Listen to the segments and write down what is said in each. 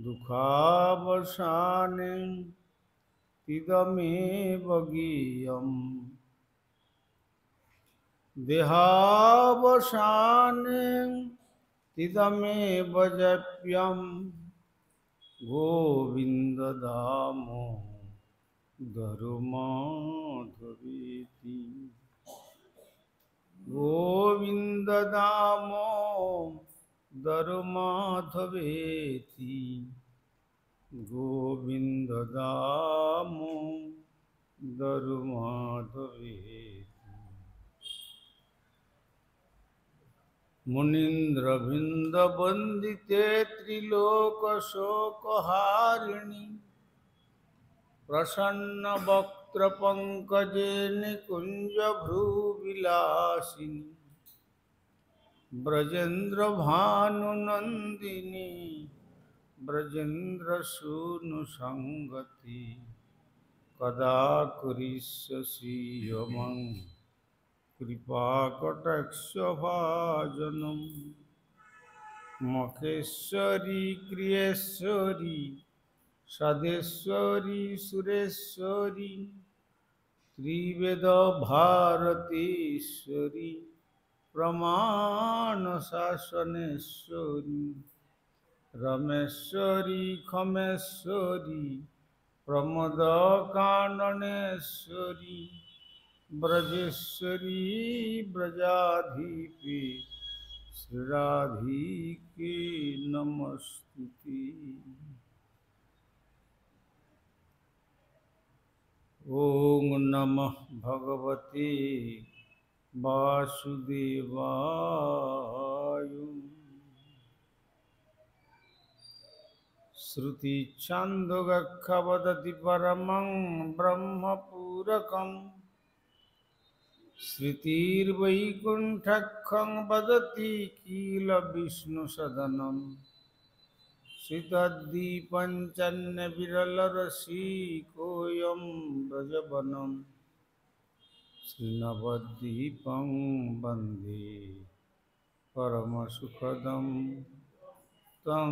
दुःखावसाने तिदमेव ज्ञेयम् देहावसाने तिदमेव जप्यम् गोविंद दामोदरमाधवेति गोविंद दामोदरमाधवेति गोविंद दामोदरमाधवेति मुनीन्द्रवृन्दवन्दिते त्रिलोकशोकहारिणि प्रसन्नवक्त्रपङ्कजे निकुञ्जभ्रूविलासिनि ब्रजेन्द्रभानुनन्दिनी ब्रजेन्द्रसूनुसङ्गति कदा करिष्यसि मम कृपाकटाक्षभाजनं मखेश्वरी क्रियेश्वरी सदेश्वरी सुरेश्वरी त्रिवेदभारतीश्वरी प्रमाणशासनेश्वरी रमेश्वरी खमेश्वरी प्रमोदकाननेश्वरी ब्रजेश्वरी ब्रजाधिपे श्रीराधिके नमस्तुते। ओम नमः भगवते वासुदेवाय। श्रुतिछन्दोगक्खवदति परमं ब्रह्मपूरकम् श्रुतिर्वैकुण्ठखं वदति किल विष्णुसदनं श्रितद्दीपञ्चन्यविरलरसिकोऽयं व्रजवनं श्रीनवद्वीपं वन्दे परमसुखदं तं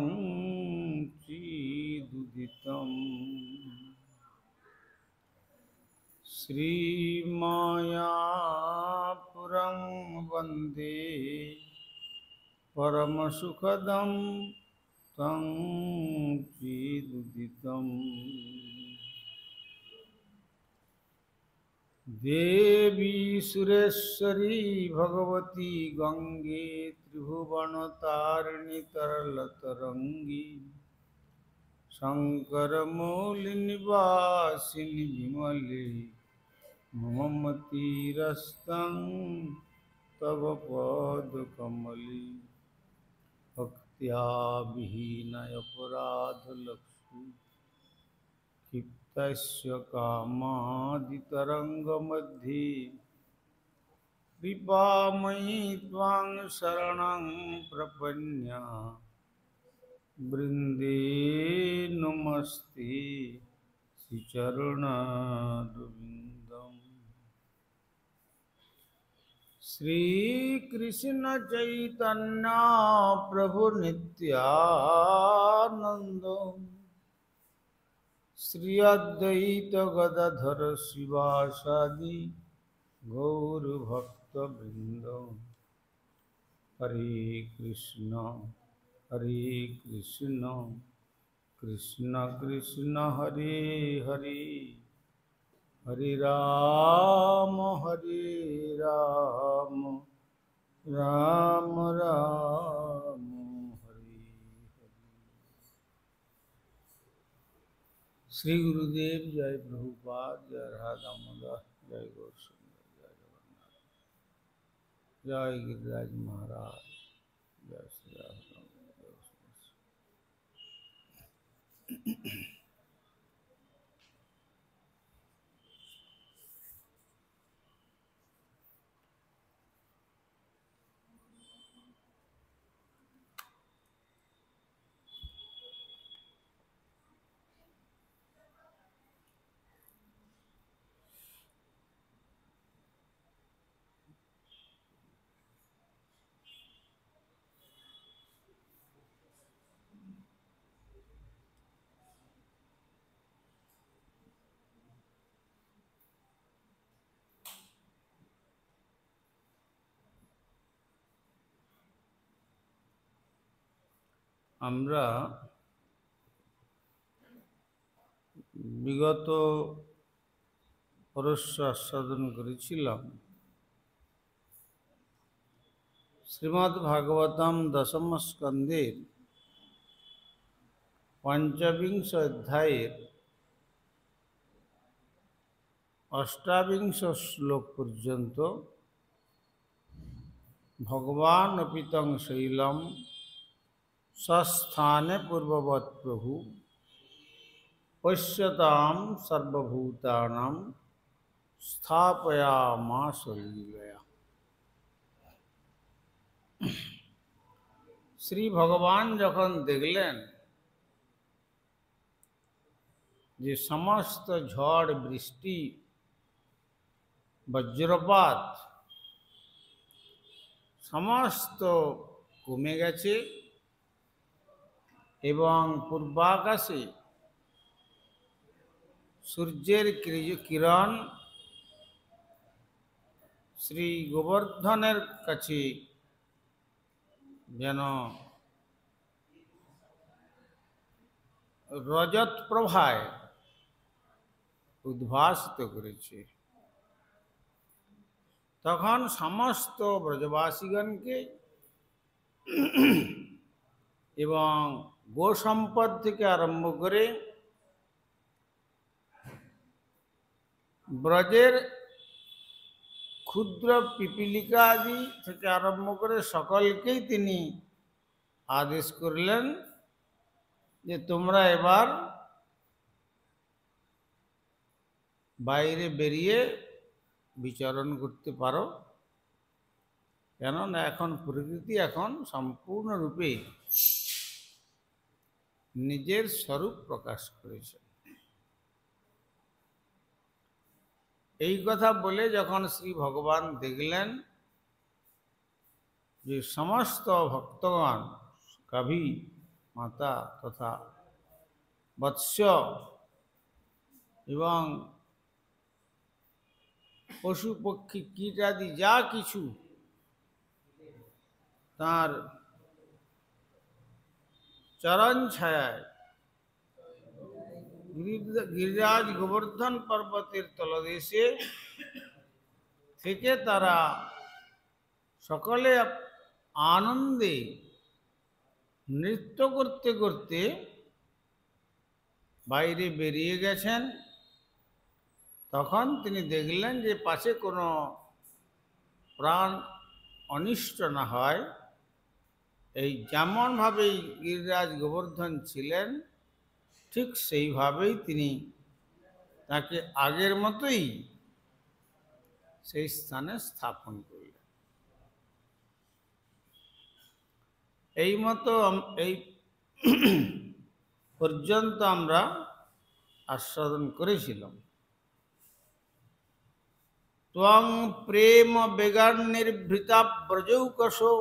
चिदुदितम् श्रीमायापुरं वन्दे परमसुखदं तं चिदुदितम् देवी सुरेश्वरी भगवती गंगे त्रिभुवनतारिणी तरलतरंगी शंकरमौलिनिवासिनी विमले ममतीरस्तं तव पदकमले भक्त्या विहीनय अपराधलक्ष्मी क्षिप्तस्य कामादितरङ्गमध्ये कृपामयि त्वां शरणं प्रपन्या वृन्दे नमस्ते श्रीचरणरविन्दम्। श्रीकृष्ण चैतन्य प्रभु नित्यानंद श्री अद्वैत गदाधर शिवासादि गौरभक्तवृंद। हरे कृष्ण कृष्ण कृष्ण हरे हरे हरे राम राम राम हरे हरे। श्री गुरुदेव जय प्रभुपाद जय राधा दामोदर जय गौरसुंदर जय जगन्नाथ जय गिरिराज महाराज जय श्री राधा जय श्री। আমরা বিগত পরশ্ব আস্বাদন করেছিলাম শ্রীমদ্ ভাগবতম দশম স্কন্ধের পঞ্চবিংশ অধ্যায়ের অষ্টাবিংশ শ্লোক পর্যন্ত ভগবান অপিতং শৈলম স্বস্থানে পূর্ববৎ প্রভু পশ্যতাম সর্বভূতানাং স্থাপয়ামাস লীলয়া। শ্রী ভগবান যখন দেখলেন যে সমস্ত ঝড় বৃষ্টি বজ্রপাত সমস্ত কমে গেছে এবং পূর্বাকাশে সূর্যের কিরণ শ্রী গোবর্ধনের কাছে যেন রজত প্রভায় উদ্ভাসিত করেছে, তখন সমস্ত ব্রজবাসীগণকে এবং গো সম্পদ থেকে আরম্ভ করে ব্রজের ক্ষুদ্র পিপিলিকা আদি থেকে আরম্ভ করে সকলকেই তিনি আদেশ করলেন যে তোমরা এবার বাইরে বেরিয়ে বিচরণ করতে পারো, কেননা এখন প্রকৃতি এখন সম্পূর্ণরূপে নিজের স্বরূপ প্রকাশ করেছে। এই কথা বলে যখন শ্রী ভগবান দেখলেন যে সমস্ত ভক্তগণ গাভী মাতা তথা বৎস এবং পশু পক্ষী কীট আদি যা কিছু তাঁর চরণ ছায়ায় গিরিরাজ গোবর্ধন পর্বতের তলদেশে থেকে তারা সকলে আনন্দে নৃত্য করতে করতে বাইরে বেরিয়ে গেছেন। তখন তিনি দেখলেন যে পাশে কোনো প্রাণ অনিষ্ট না হয়, এই যেমনভাবেই গিরিরাজ গোবর্ধন ছিলেন ঠিক সেইভাবেই তিনি তাকে আগের মতোই সেই স্থানে স্থাপন করলেন। এই মতো এই পর্যন্ত আমরা আস্বাদন করেছিলাম। ত্বং প্রেম বেগান্নির্ভৃতা ব্রজৌকশো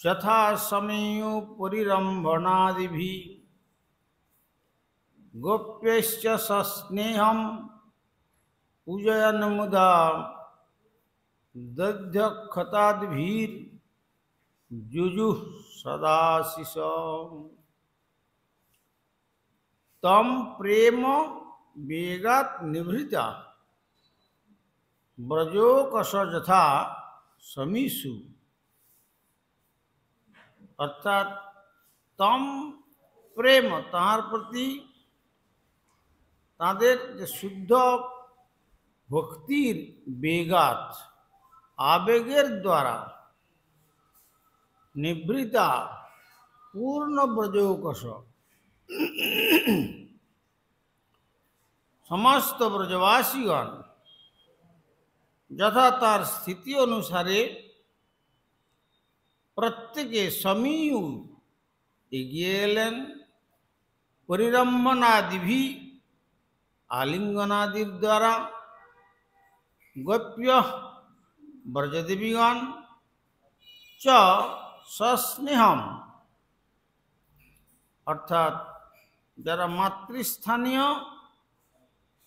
যথা সমীয় পরিরম্ভনাদিভি গোপ্যশ্চ সস্নেহম পূজয়ন মুদা দধ্যক্ষতাদ্ভির যুজুঃ সদাশিষ। তম প্রেম বেগাৎ নিভৃতা ব্রজৌকশ যথা সমীষু, অর্থাৎ তম প্রেম তাঁর প্রতি তাদের যে শুদ্ধ ভক্তির বেগাত আবেগের দ্বারা নিভৃতা পূর্ণ ব্রজৌকশ সমস্ত ব্রজবাসীগণ যথা তার স্থিতি অনুসারে প্রত্যেকে সমীয়ু এগিয়ে এলেন, পরিরম্ভনাদিভি আলিঙ্গনাদির দ্বারা, গোপ্য ব্রজদেবীগণ চ সস্নেহম, অর্থাৎ যারা মাতৃস্থানীয়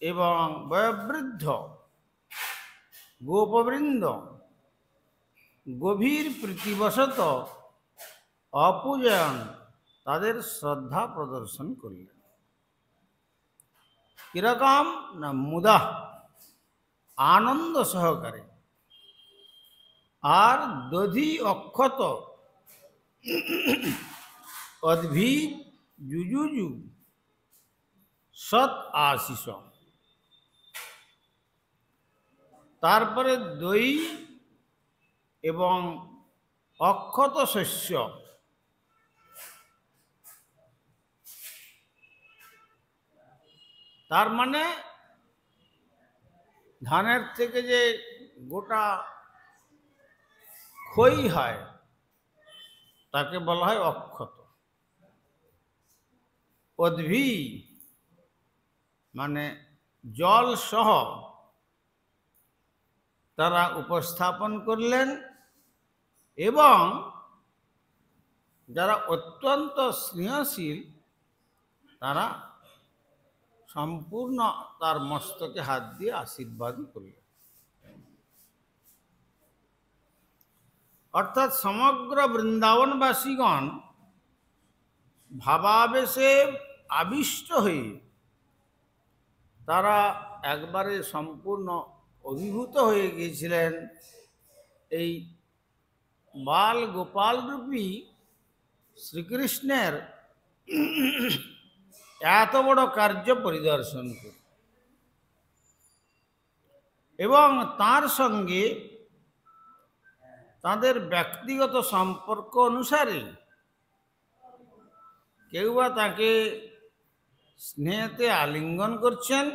এবং বয়োবৃদ্ধ গোপবৃন্দ গভীর প্রীতিবশত অপূজয়ন, তাদের শ্রদ্ধা প্রদর্শন করলেন। কিরকম না মুদা, আনন্দ সহকারে। আর দধি অক্ষত অদ্ভিদ যুযুযু সৎ আশিস। তারপরে দই এবং অক্ষত শস্য, তার মানে ধানের থেকে যে গোটা খই হয় তাকে বলা হয় অক্ষত। অদ্ভি মানে জল সহ তারা উপস্থাপন করলেন, এবং যারা অত্যন্ত স্নেহশীল তারা সম্পূর্ণ তার মস্তকে হাত দিয়ে আশীর্বাদ করলেন। অর্থাৎ সমগ্র বৃন্দাবনবাসীগণ ভাবাবেশে আবিষ্ট হয়ে তারা একবারে সম্পূর্ণ অভিভূত হয়ে গিয়েছিলেন এই বাল গোপাল রূপী শ্রীকৃষ্ণের এত বড় কার্য পরিদর্শন করে, এবং তার সঙ্গে তাদের ব্যক্তিগত সম্পর্ক অনুসারে কেউ বা তাকে স্নেহেতে আলিঙ্গন করছেন,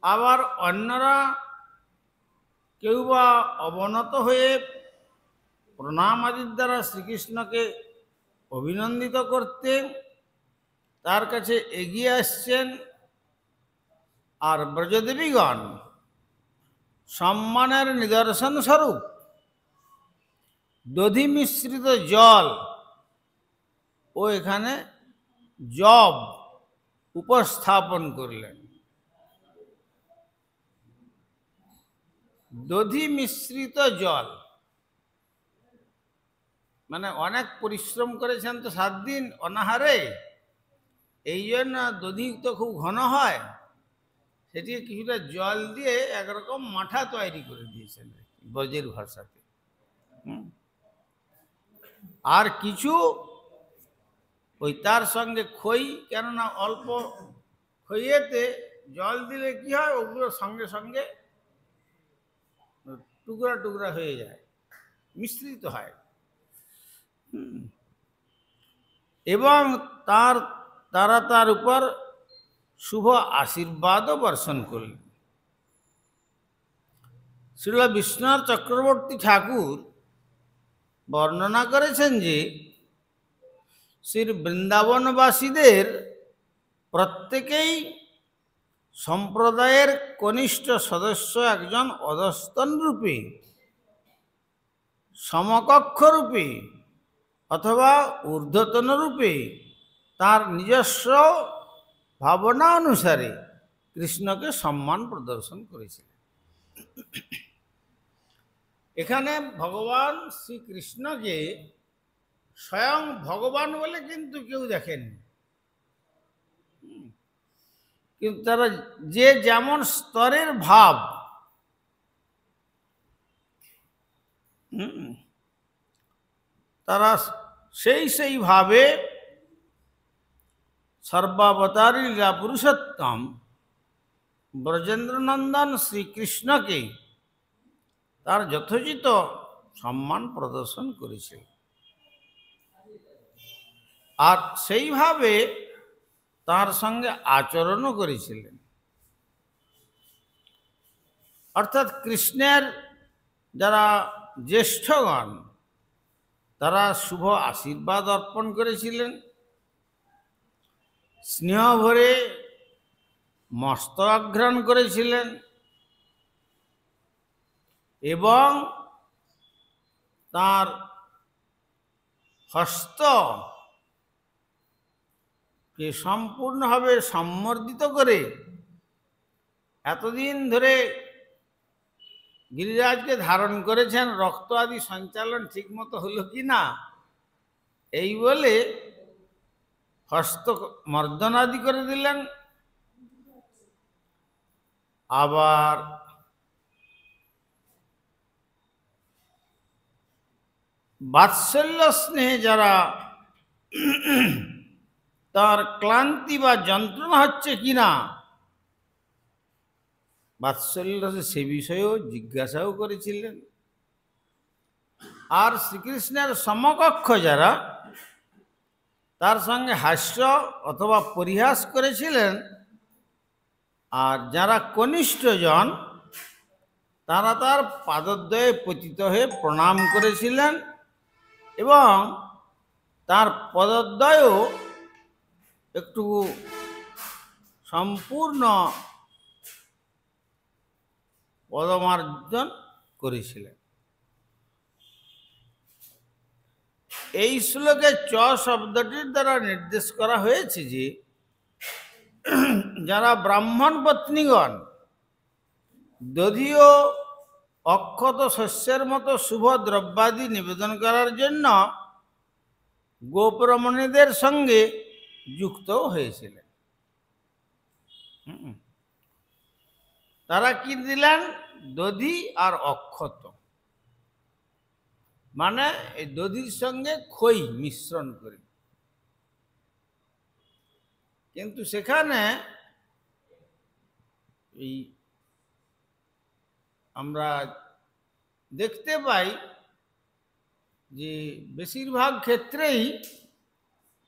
আবার অন্যরা কেউ বা অবনত হয়ে প্রণাম আদির দ্বারা শ্রীকৃষ্ণকে অভিনন্দিত করতে তার কাছে এগিয়ে আসছেন। আর ব্রজদেবীগণ সম্মানের নিদর্শন স্বরূপ দধি মিশ্রিত জল ও এখানে জব উপস্থাপন করলেন। দধি মিশ্রিত জল মানে অনেক পরিশ্রম করেছেন তো 7 দিন অনাহারে, এই জন্য দধি তো খুব ঘন হয়, সেটি কিছুটা জল দিয়ে একরকম মাঠা তৈরি করে দিয়েছেন ব্রজের ভাষাতে। আর কিছু ওই তার সঙ্গে খই, কেননা অল্প খইয়েতে জল দিলে কি হয়, ওগুলো সঙ্গে সঙ্গে টুকরা টুকরা হয়ে যায়, মিশ্রিত হয়, এবং তারা তার উপর শুভ আশীর্বাদও বর্ষণ করলেন। শ্রীল বিশ্বনাথ চক্রবর্তী ঠাকুর বর্ণনা করেছেন যে শ্রী বৃন্দাবনবাসীদের প্রত্যেকেই সম্প্রদায়ের কনিষ্ঠ সদস্য একজন অধস্তন রূপে, সমকক্ষ রূপে অথবা ঊর্ধ্বতন রূপে তার নিজস্ব ভাবনা অনুসারে কৃষ্ণকে সম্মান প্রদর্শন করেছিলেন। এখানে ভগবান শ্রীকৃষ্ণকে স্বয়ং ভগবান বলে কিন্তু কেউ দেখেননি, কিন্তু তারা যে যেমন স্তরের ভাব, তারা সেইভাবে সর্বাবতারী লীলা পুরুষোত্তম ব্রজেন্দ্রনন্দন শ্রীকৃষ্ণকে তার যথোচিত সম্মান প্রদর্শন করেছে, আর সেইভাবে তার সঙ্গে আচরণও করেছিলেন। অর্থাৎ কৃষ্ণের যারা জ্যেষ্ঠগণ তারা শুভ আশীর্বাদ অর্পণ করেছিলেন, স্নেহ ভরে মস্তক আঘ্রাণ করেছিলেন, এবং তার হস্তকে সম্পূর্ণভাবে সম্বর্ধিত করে এতদিন ধরে গিরিরাজকে ধারণ করেছেন, রক্ত আদি সঞ্চালন ঠিক মতো হলো কি না এই বলে হস্ত মর্দনাদি করে দিলেন। আবার বাৎসল্য স্নেহে যারা তার ক্লান্তি বা যন্ত্রণা হচ্ছে কিনা বাৎসল্য সে বিষয়েও জিজ্ঞাসাও করেছিলেন। আর শ্রীকৃষ্ণের সমকক্ষ যারা তার সঙ্গে হাস্য অথবা পরিহাস করেছিলেন, আর যারা কনিষ্ঠজন তারা তার পাদদ্বয়ে পতিত হয়ে প্রণাম করেছিলেন এবং তার পদদ্বয়ও একটু সম্পূর্ণ পদমার্জন করেছিলেন। এই শ্লোকে চ শব্দটির দ্বারা নির্দেশ করা হয়েছে যে যারা ব্রাহ্মণ পত্নীগণ দধি ও অক্ষত শস্যের মতো শুভ দ্রব্যাদি নিবেদন করার জন্য গোপরমণীদের সঙ্গে যুক্ত হয়েছিলেন। তারা কি দিলেন? দধি আর অক্ষত, মানে এই দধির সঙ্গে খই মিশ্রণ করে। কিন্তু সেখানে এই আমরা দেখতে পাই যে বেশিরভাগ ক্ষেত্রেই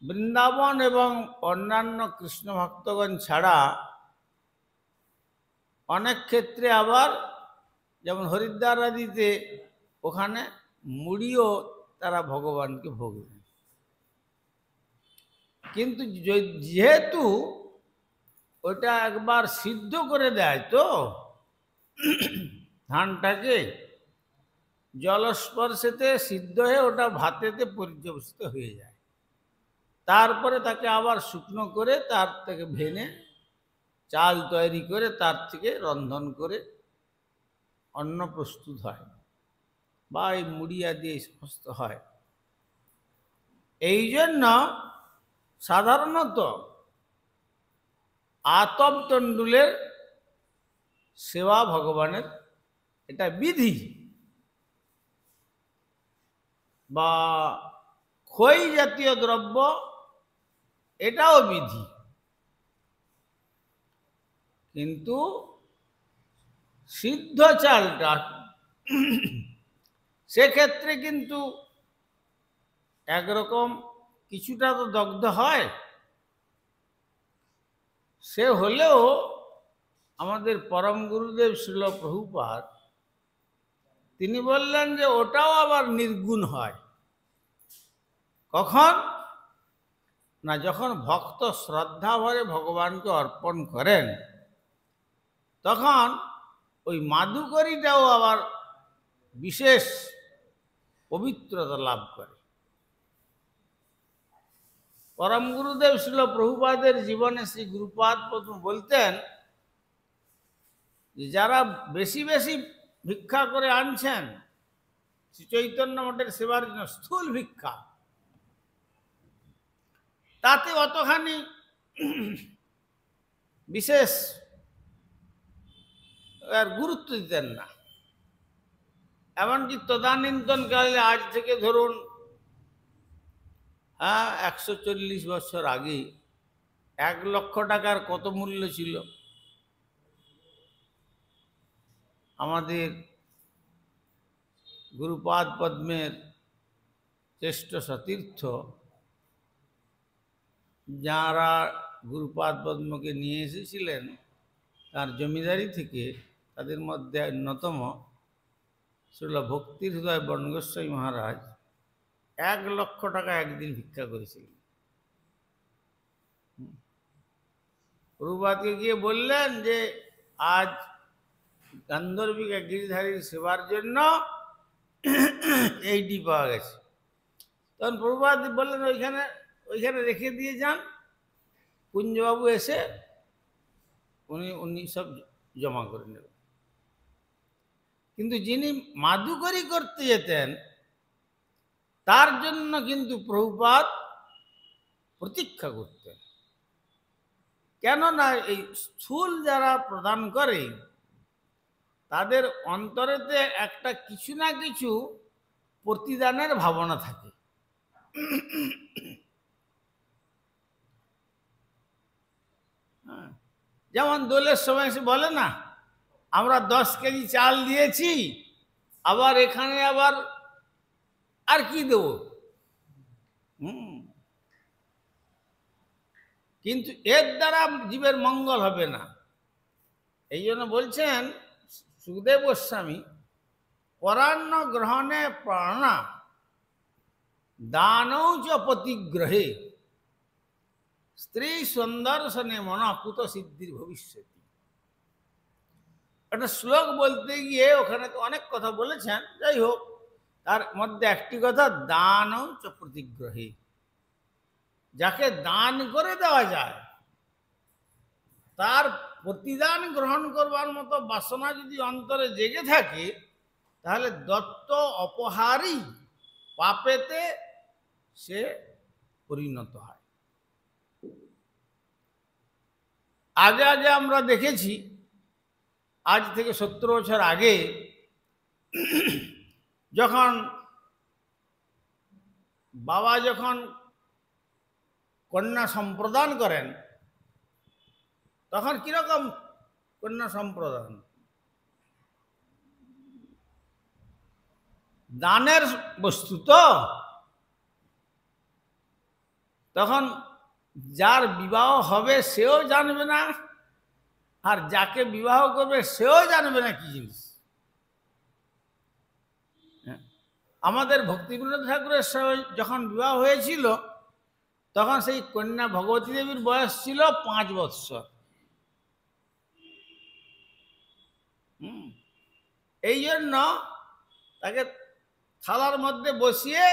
বৃন্দাবন এবং অন্যান্য কৃষ্ণ ভক্তগণ ছাড়া অনেক ক্ষেত্রে আবার যেমন হরিদ্বার আদিতে ওখানে মুড়িও তারা ভগবানকে ভোগ দেন। কিন্তু যেহেতু ওটা একবার সিদ্ধ করে দেয় তো ধানটাকে জলস্পর্শেতে সিদ্ধ হয়ে ওটা ভাতেতে পর্যবসিত হয়ে যায়, তারপরে তাকে আবার শুকনো করে তার থেকে ভেনে চাল তৈরি করে তার থেকে রন্ধন করে অন্ন প্রস্তুত হয় বা এই মুড়ি আদি এই সমস্ত হয়। এই জন্য সাধারণত আতপ তণ্ডুলের সেবা ভগবানের এটা বিধি, বা খই জাতীয় দ্রব্য এটাও বিধি। কিন্তু সিদ্ধ চালটা সেক্ষেত্রে কিন্তু একরকম কিছুটা তো দগ্ধ হয়, সে হলেও আমাদের পরম গুরুদেব শ্রীল প্রভুপাদ তিনি বললেন যে ওটাও আবার নির্গুণ হয়। কখন না, যখন ভক্ত শ্রদ্ধা ভরে ভগবানকে অর্পণ করেন তখন ওই মাধুকরীটাও আবার বিশেষ পবিত্রতা লাভ করে। পরম গুরুদেব শ্রীল প্রভুপাদের জীবনে শ্রী গুরুপাদ প্রথম বলতেন যে যারা বেশি বেশি ভিক্ষা করে আনছেন শ্রী চৈতন্য মঠের সেবার জন্য, স্থূল ভিক্ষা, তাতে অতখানি বিশেষ আর গুরুত্ব দিতেন না। এমনকি তদানীন্তনকালে আজ থেকে ধরুন 140 বছর আগে 1 লক্ষ টাকার কত মূল্য ছিল? আমাদের গুরুপাদ পদ্মের জ্যেষ্ঠ সতীর্থ যারা গুরুপাদ পদ্মকে নিয়ে এসেছিলেন তার জমিদারি থেকে, তাদের মধ্যে অন্যতম শ্রীল ভক্তির হৃদয় বনগোস্বামী মহারাজ 1 লক্ষ টাকা একদিন ভিক্ষা করেছিলেন। প্রভুপাদকে গিয়ে বললেন যে আজ গান্ধর্বিকা গিরিধারীর সেবার জন্য এইটি পাওয়া গেছে। তখন প্রভুপাদ বললেন ওইখানে রেখে দিয়ে যান, কুঞ্জবাবু এসে উনি সব জমা করে নেবেন। কিন্তু যিনি মাদুকরি করতে যেতেন তার জন্য কিন্তু প্রভুপাদ প্রতীক্ষা করতেন। কেননা এই স্থূল যারা প্রদান করে তাদের অন্তরেতে একটা কিছু না কিছু প্রতিদানের ভাবনা থাকে। যেমন দোলের সময় এসে বলে না, আমরা 10 কেজি চাল দিয়েছি, আবার এখানে আবার আর কি দেব। কিন্তু এর দ্বারা জীবের মঙ্গল হবে না। এই জন্য বলছেন সুখদেব গোস্বামী, পরান্ন গ্রহণে প্রাণা দানৌ চ প্রতিগ্রহে স্ত্রী সন্দর্শনে মনা কুত সিদ্ধির ভবিষ্যতি। একটা শ্লোক বলতে গিয়ে ওখানে তো অনেক কথা বলেছেন, যাই হোক তার মধ্যে একটি কথা, দানৌ চ প্রতিগ্রহে। যাকে দান করে দেওয়া যায় তার প্রতিদান গ্রহণ করবার মতো বাসনা যদি অন্তরে জেগে থাকে, তাহলে দত্ত অপহারী পাপেতে সে পরিণত হয়। আগে আগে আমরা দেখেছি, আজ থেকে 70 বছর আগে যখন বাবা যখন কন্যা সম্প্রদান করেন, তখন কিরকম কন্যা সম্প্রদান? দানের বস্তু তো। তখন যার বিবাহ হবে সেও জানবে না, আর যাকে বিবাহ করবে সেও জানবে না কি জিনিস। আমাদের ভক্তিবিনোদ ঠাকুরের যখন বিবাহ হয়েছিল, তখন সেই কন্যা ভগবতী দেবীর বয়স ছিল 5 বৎসর। এই জন্য তাকে থালার মধ্যে বসিয়ে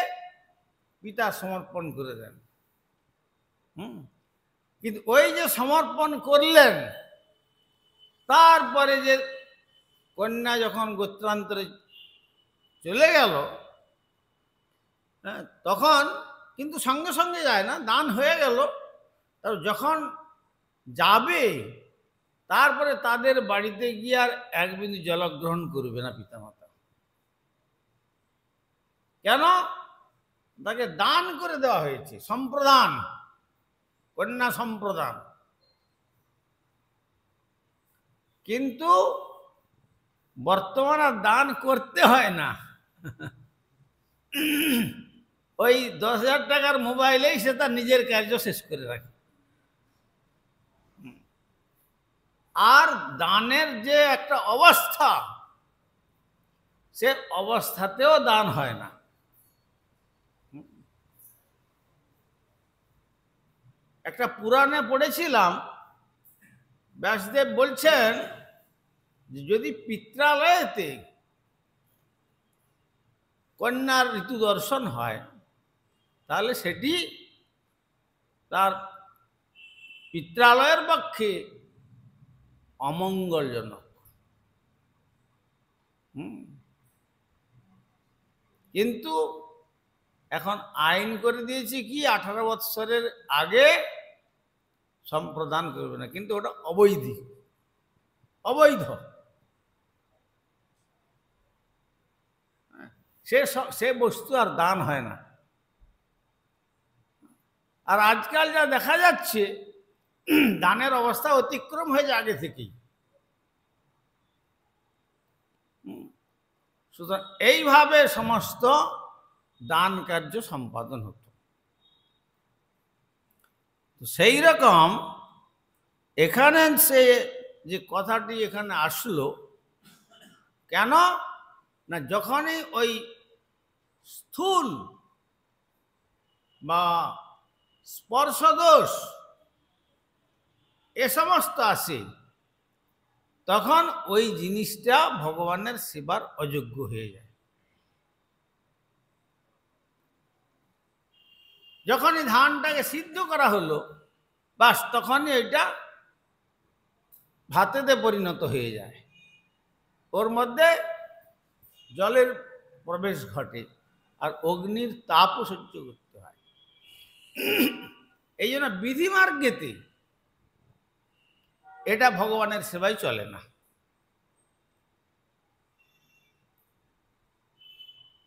পিতা সমর্পণ করে দেন। কিন্তু ওই যে সমর্পণ করলেন, তারপরে যে কন্যা যখন গোত্রান্তরে চলে গেল, তখন কিন্তু সঙ্গে সঙ্গে যায় না, দান হয়ে গেল। যখন যাবে তারপরে তাদের বাড়িতে গিয়ে আর এক বিন্দু জলগ্রহণ করবে না পিতামাতা। কেন? তাকে দান করে দেওয়া হয়েছে, সম্প্রদান, কন্যা সম্প্রদান। কিন্তু বর্তমানে দান করতে হয় না, ওই 10,000 টাকার মোবাইলেই সে তার নিজের কার্য শেষ করে রাখে। আর দানের যে একটা অবস্থা, সে অবস্থাতেও দান হয় না। একটা পুরাণে পড়েছিলাম, ব্যাসদেব বলছেন যে যদি পিত্রালয়েতে কন্যার ঋতু দর্শন হয়, তাহলে সেটি তার পিত্রালয়ের পক্ষে অমঙ্গলজনক। কিন্তু এখন আইন করে দিয়েছে কি, 18 বৎসরের আগে সম্প্রদান করবে না, কিন্তু ওটা অবৈধ। সে বস্তু আর দান হয় না। আর আজকাল যা দেখা যাচ্ছে, দানের অবস্থা অতিক্রম হয়েছে আগে থেকেই। সুতরাং এইভাবে সমস্ত দান কার্য সম্পাদন হতো। সেই রকম এখানে সে যে কথাটি এখানে আসলো, কেন না, যখনই ওই স্থূল বা স্পর্শদোষ এ সমস্ত আসে, তখন ওই জিনিসটা ভগবানের সেবার অযোগ্য হয়ে যায়। যখনই ধানটাকে সিদ্ধ করা হলো, বাস তখনই এটা ভাতেতে পরিণত হয়ে যায়। ওর মধ্যে জলের প্রবেশ ঘটে, আর অগ্নির তাপও সহ্য করতে হয়। এই জন্য বিধিমার্গেতে এটা ভগবানের সেবায় চলে না।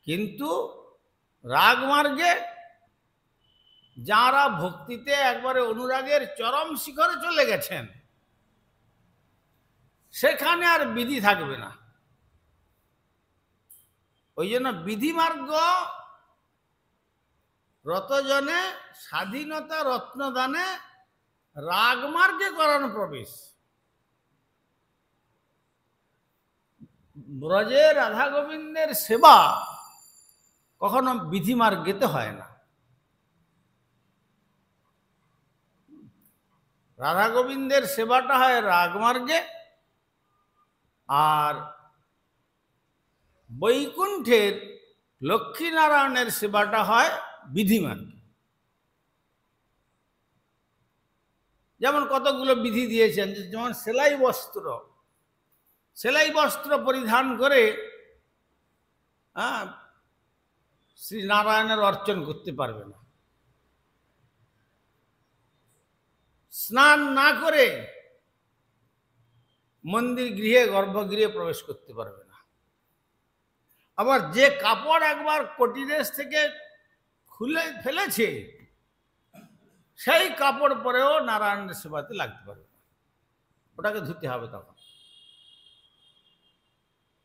কিন্তু রাগমার্গে যারা ভক্তিতে একবারে অনুরাগের চরম শিখরে চলে গেছেন, সেখানে আর বিধি থাকবে না। ওই জন্য বিধিমার্গ রতজনে স্বাধীনতা রত্নদানে রাগমার্গে করানো প্রবেশ। ব্রজে রাধা গোবিন্দের সেবা কখনো বিধিমার্গেতে হয় না। রাধা গোবিন্দের সেবাটা হয় রাগমার্গে, আর বৈকুণ্ঠের লক্ষ্মীনারায়ণের সেবাটা হয় বিধিমার্গে। যেমন কতগুলো বিধি দিয়েছেন, যেমন সেলাই বস্ত্র পরিধান করে শ্রী নারায়ণের অর্চন করতে পারবে না। স্নান না করে মন্দির গৃহে গর্ভগৃহে প্রবেশ করতে পারবে না। আবার যে কাপড় একবার কটিদেশ থেকে খুলে ফেলেছে, সেই কাপড় পরেও নারায়ণের সেবাতে লাগতে পারবে না, ওটাকে ধুতে হবে তখন।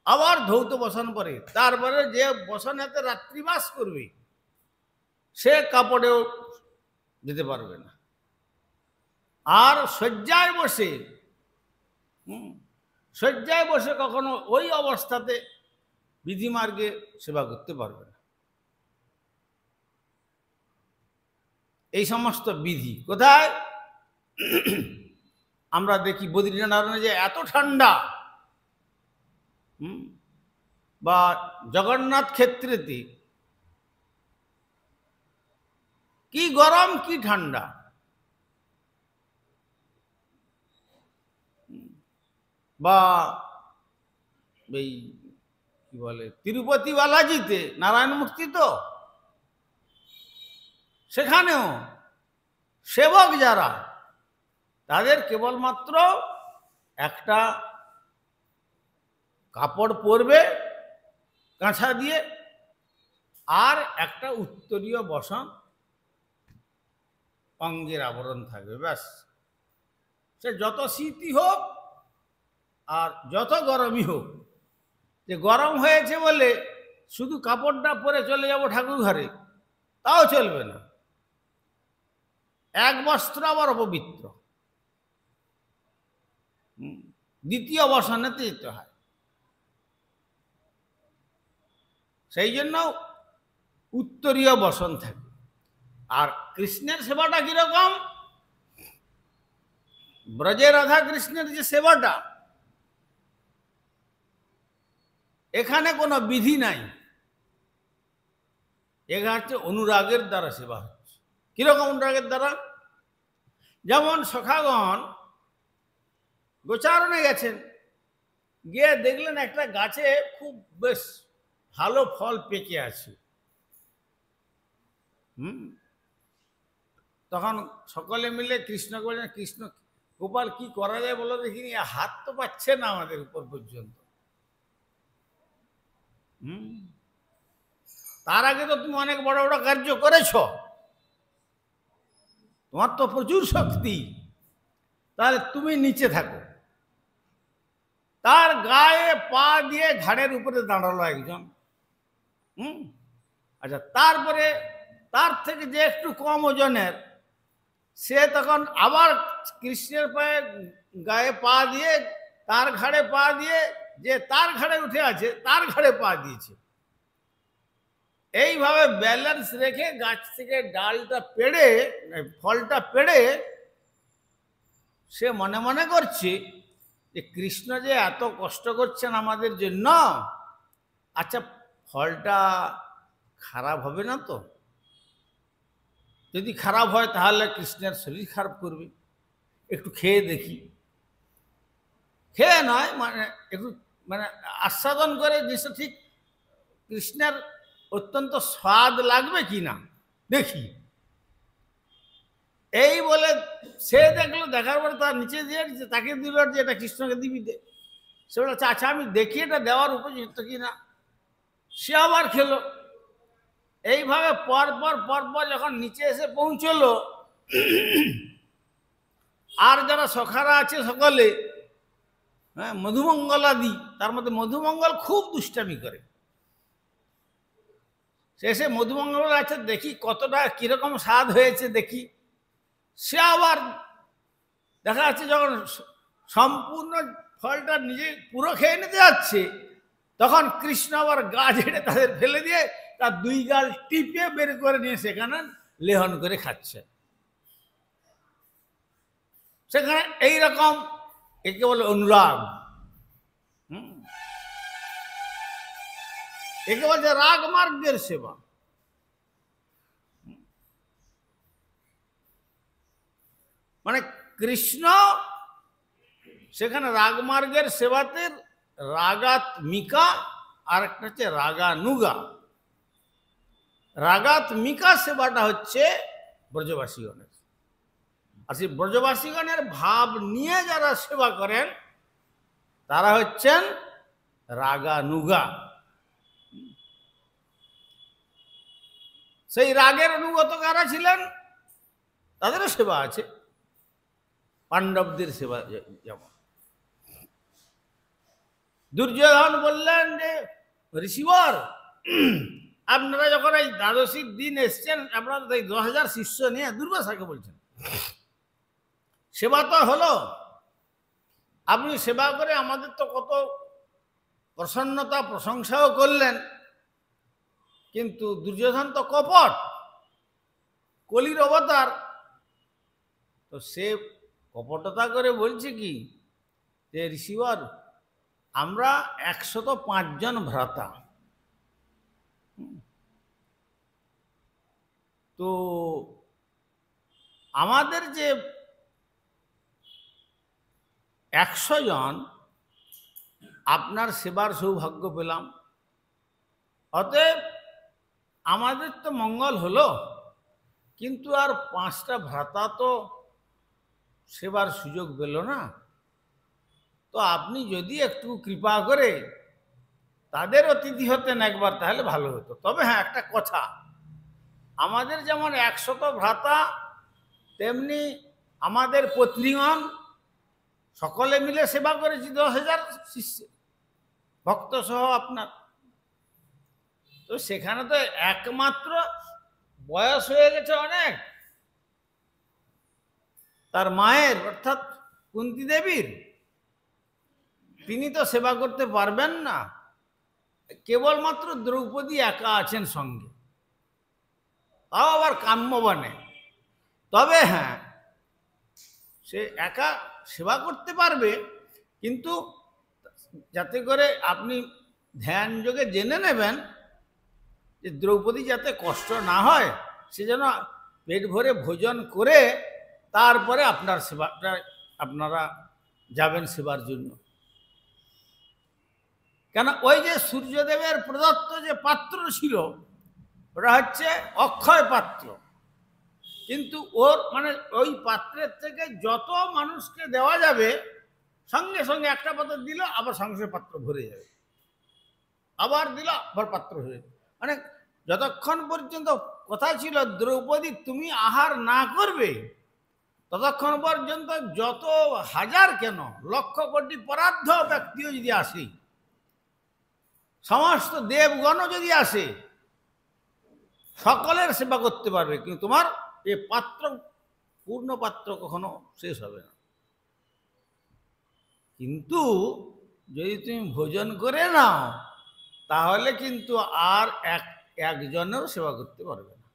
আবার ধৌত বসন পরে, তারপরে যে বসনেতে রাত্রিবাস করবে, সে কাপড়েও যেতে পারবে না। আর শয্যায় বসে কখনো ওই অবস্থাতে বিধিমার্গে সেবা করতে পারবে না। এই সমস্ত বিধি কোথায়? আমরা দেখি বদ্রীনারায়ণে যে এত ঠান্ডা, বা জগন্নাথ ক্ষেত্রেতে কি গরম কি ঠান্ডা, বা এই কি বলে তিরুপতি বালাজিতে নারায়ণ মূর্তি, তো সেখানেও সেবক যারা, তাদের কেবলমাত্র একটা কাপড় পরবে কাঁচা দিয়ে, আর একটা উত্তরীয় বসন অঙ্গের আবরণ থাকবে, ব্যাস। সে যত শীতই হোক আর যত গরমই হোক, যে গরম হয়েছে বলে শুধু কাপড়টা পরে চলে যাব ঠাকুর ঘরে, তাও চলবে না। এক বস্ত্র আবার অপবিত্র, দ্বিতীয় বসনেতে যেতে হয়। সেই জন্য উত্তরীয় বসন থাকে। আর কৃষ্ণের সেবাটা কিরকম? ব্রজে রাধা কৃষ্ণের যে সেবাটা, এখানে কোনো বিধি নাই, এখানে হচ্ছে অনুরাগের দ্বারা সেবা হচ্ছে। কিরকম অনুরাগের দ্বারা? যেমন সখাগণ গোচারণে গেছেন, গিয়ে দেখলেন একটা গাছে খুব বেশ ভালো ফল পেকে আছে। তখন সকলে মিলে কৃষ্ণকে বললেন, কৃষ্ণ গোপাল কি করা যায় বলো দেখিনি, হাত তো পাচ্ছে না আমাদের উপর পর্যন্ত। তার আগে তো তুমি অনেক বড় বড় কার্য করেছ, তোমার তো প্রচুর শক্তি, তাহলে তুমি নিচে থাকো। তার গায়ে পা দিয়ে ঘাড়ের উপরে দাঁড়ালো একজন। আচ্ছা, তারপরে তার থেকে যে একটু কম ওজনের, সে তখন আবার কৃষ্ণের পায়ে গায়ে পা দিয়ে, তার ঘাড়ে পা দিয়ে, যে তার ঘাড়ে উঠে আছে তার ঘাড়ে পা দিয়েছে। এইভাবে ব্যালেন্স রেখে গাছ থেকে ডালটা পেড়ে, ফলটা পেড়ে, সে মনে মনে করছে যে কৃষ্ণ যে এত কষ্ট করছেন আমাদের জন্য, আচ্ছা ফলটা খারাপ হবে না তো? যদি খারাপ হয় তাহলে কৃষ্ণের শরীর খারাপ করবে, একটু খেয়ে দেখি। খেয়ে নয়, মানে একটু মানে আস্বাদন করে জিনিসটা ঠিক কৃষ্ণের অত্যন্ত স্বাদ লাগবে কি না দেখি। এই বলে সে দেখলো, দেখার পরে তার নিচে দিয়ে তাকে দিল যে এটা কৃষ্ণকে দিবি দে। সে বলে আচ্ছা আমি দেখি এটা দেওয়ার উপযুক্ত কিনা। সে আবার খেলো। এইভাবে পরপর যখন নিচে এসে পৌঁছলো, আর যারা সখারা আছে সকলে, হ্যাঁ, মধুমঙ্গলাদি, তার মধ্যে মধুমঙ্গল খুব দুষ্টামি করে। শেষে মধুমঙ্গল আছে দেখি কতটা কিরকম স্বাদ হয়েছে দেখি। সে আবার দেখা যাচ্ছে যখন সম্পূর্ণ ফলটা নিজে পুরো খেয়ে নিতে যাচ্ছে, তখন কৃষ্ণ আবার গা ঝেড়ে তাদের ফেলে দিয়ে তার দুই গাল টিপে বের করে নিয়ে সেখানে লেহন করে খাচ্ছে। সেখানে এইরকম একে বলে অনুরাগ, একে বলছে রাগ মার্গের সেবা। মানে কৃষ্ণ সেখানে রাগমার্গের সেবাতে রাগাত্মিকা, আর একটা হচ্ছে রাগানুগা। রাগাত্মিকা সেবাটা হচ্ছে ব্রজবাসীগণের, আর সেই ব্রজবাসীগণের ভাব নিয়ে যারা সেবা করেন তারা হচ্ছেন রাগানুগা। সেই রাগের অনুগত কারা ছিলেন তাদেরও সেবা আছে, পাণ্ডবদের সেবা। যেমন দুর্যোধন বললেন যে ঋষিবর, আপনারা যখন এই দ্বাদশীর দিন এসছেন, আপনারা এই 10,000 শিষ্য নিয়ে, দুর্বাসাকে বলছেন, সেবা তো হলো, আপনি সেবা করে আমাদের তো কত প্রসন্নতা প্রশংসাও করলেন, কিন্তু দুর্যোধন তো কপট, কলির অবতার, তো সে কপটতা করে বলছে কি যে ঋষিবর, আমরা 105 জন ভ্রাতা, তো আমাদের যে 100 জন আপনার সেবার সৌভাগ্য পেলাম, অতএব আমাদের তো মঙ্গল হলো, কিন্তু আর 5টা ভ্রাতা তো সেবার সুযোগ পেল না। তো আপনি যদি একটু কৃপা করে তাদের অতিথি হতেন একবার, তাহলে ভালো হতো। তবে হ্যাঁ, একটা কথা, আমাদের যেমন 100 ভ্রাতা, তেমনি আমাদের পত্নীগণ সকলে মিলে সেবা করেছি 10,000 শিষ্য ভক্ত সহ আপনার। তো সেখানে তো একমাত্র বয়স হয়ে গেছে অনেক তার মায়ের, অর্থাৎ কুন্তী দেবীর, তিনি তো সেবা করতে পারবেন না। কেবলমাত্র দ্রৌপদী একা আছেন সঙ্গে, তাও আবার কাম্যবনে। তবে হ্যাঁ, সে একা সেবা করতে পারবে, কিন্তু যাতে করে আপনি ধ্যান যোগে জেনে নেবেন যে দ্রৌপদী যাতে কষ্ট না হয়, সে যেন পেট ভরে ভোজন করে তারপরে আপনার সেবাটা আপনারা যাবেন সেবার জন্য। কেন, ওই যে সূর্যদেবের প্রদত্ত যে পাত্র ছিল, ওটা হচ্ছে অক্ষয় পাত্র, কিন্তু ওর মানে ওই পাত্রের থেকে যত মানুষকে দেওয়া যাবে, সঙ্গে সঙ্গে একটা পাত্র দিল, আবার সঙ্গে সঙ্গে পাত্র ভরে যাবে, আবার দিল, আবার পাত্র হয়ে যাবে। মানে যতক্ষণ পর্যন্ত কথা ছিল দ্রৌপদী তুমি আহার না করবে, ততক্ষণ পর্যন্ত যত হাজার কেন লক্ষ কোটি পরার্ধ ব্যক্তিও যদি আসে, সমস্ত দেবগণও যদি আসে, সকলের সেবা করতে পারবে, কিন্তু তোমার এই পাত্র, পূর্ণ পাত্র কখনো শেষ হবে না। কিন্তু যদি তুমি ভোজন করে নাও, তাহলে কিন্তু আর একজনেরও সেবা করতে পারবে না।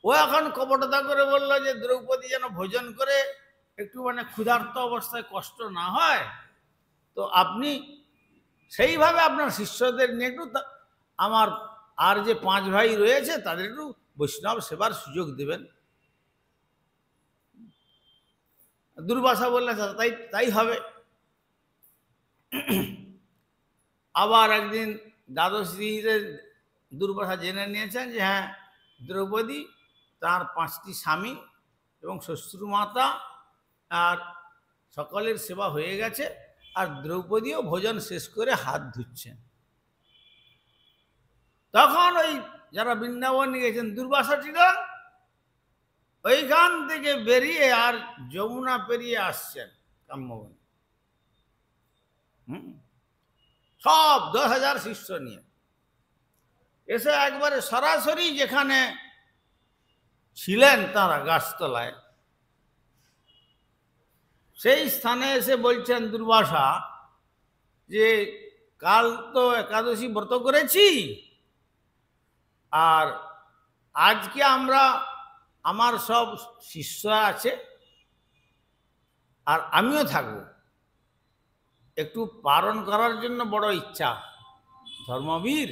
ও এখন কপটতা করে বললো যে দ্রৌপদী যেন ভোজন করে একটু মানে ক্ষুধার্ত অবস্থায় কষ্ট না হয়, তো আপনি সেইভাবে আপনার শিষ্যদের নিয়ে একটু আমার আর যে 5 ভাই রয়েছে তাদের একটু বৈষ্ণব সেবার সুযোগ দেবেন। দুর্বাসা বললেন তাই তাই হবে। আবার একদিন দ্বাদশীতে দুর্বাসা জেনে নিয়েছেন যে হ্যাঁ, দ্রৌপদী তার 5টি স্বামী এবং শ্বশুরমাতা আর সকলের সেবা হয়ে গেছে, আর দ্রৌপদীও ভোজন শেষ করে হাত ধুচ্ছেন। তখন ওই যারা বৃন্দাবনে গেছেন দুর্বাসাটিরা ওইখান থেকে বেরিয়ে আর যমুনা পেরিয়ে আসছেন কাম্যবনে, সব 10,000 শিষ্য নিয়ে এসে একবারে সরাসরি যেখানে ছিলেন তারা গাছতলায়, সেই স্থানে এসে বলছেন দুর্বাসা যে কাল তো একাদশী ব্রত করেছি, আর আজকে আমরা আমার সব শিষ্য আছে আর আমিও থাকব, একটু পালন করার জন্য বড় ইচ্ছা, ধর্মবীর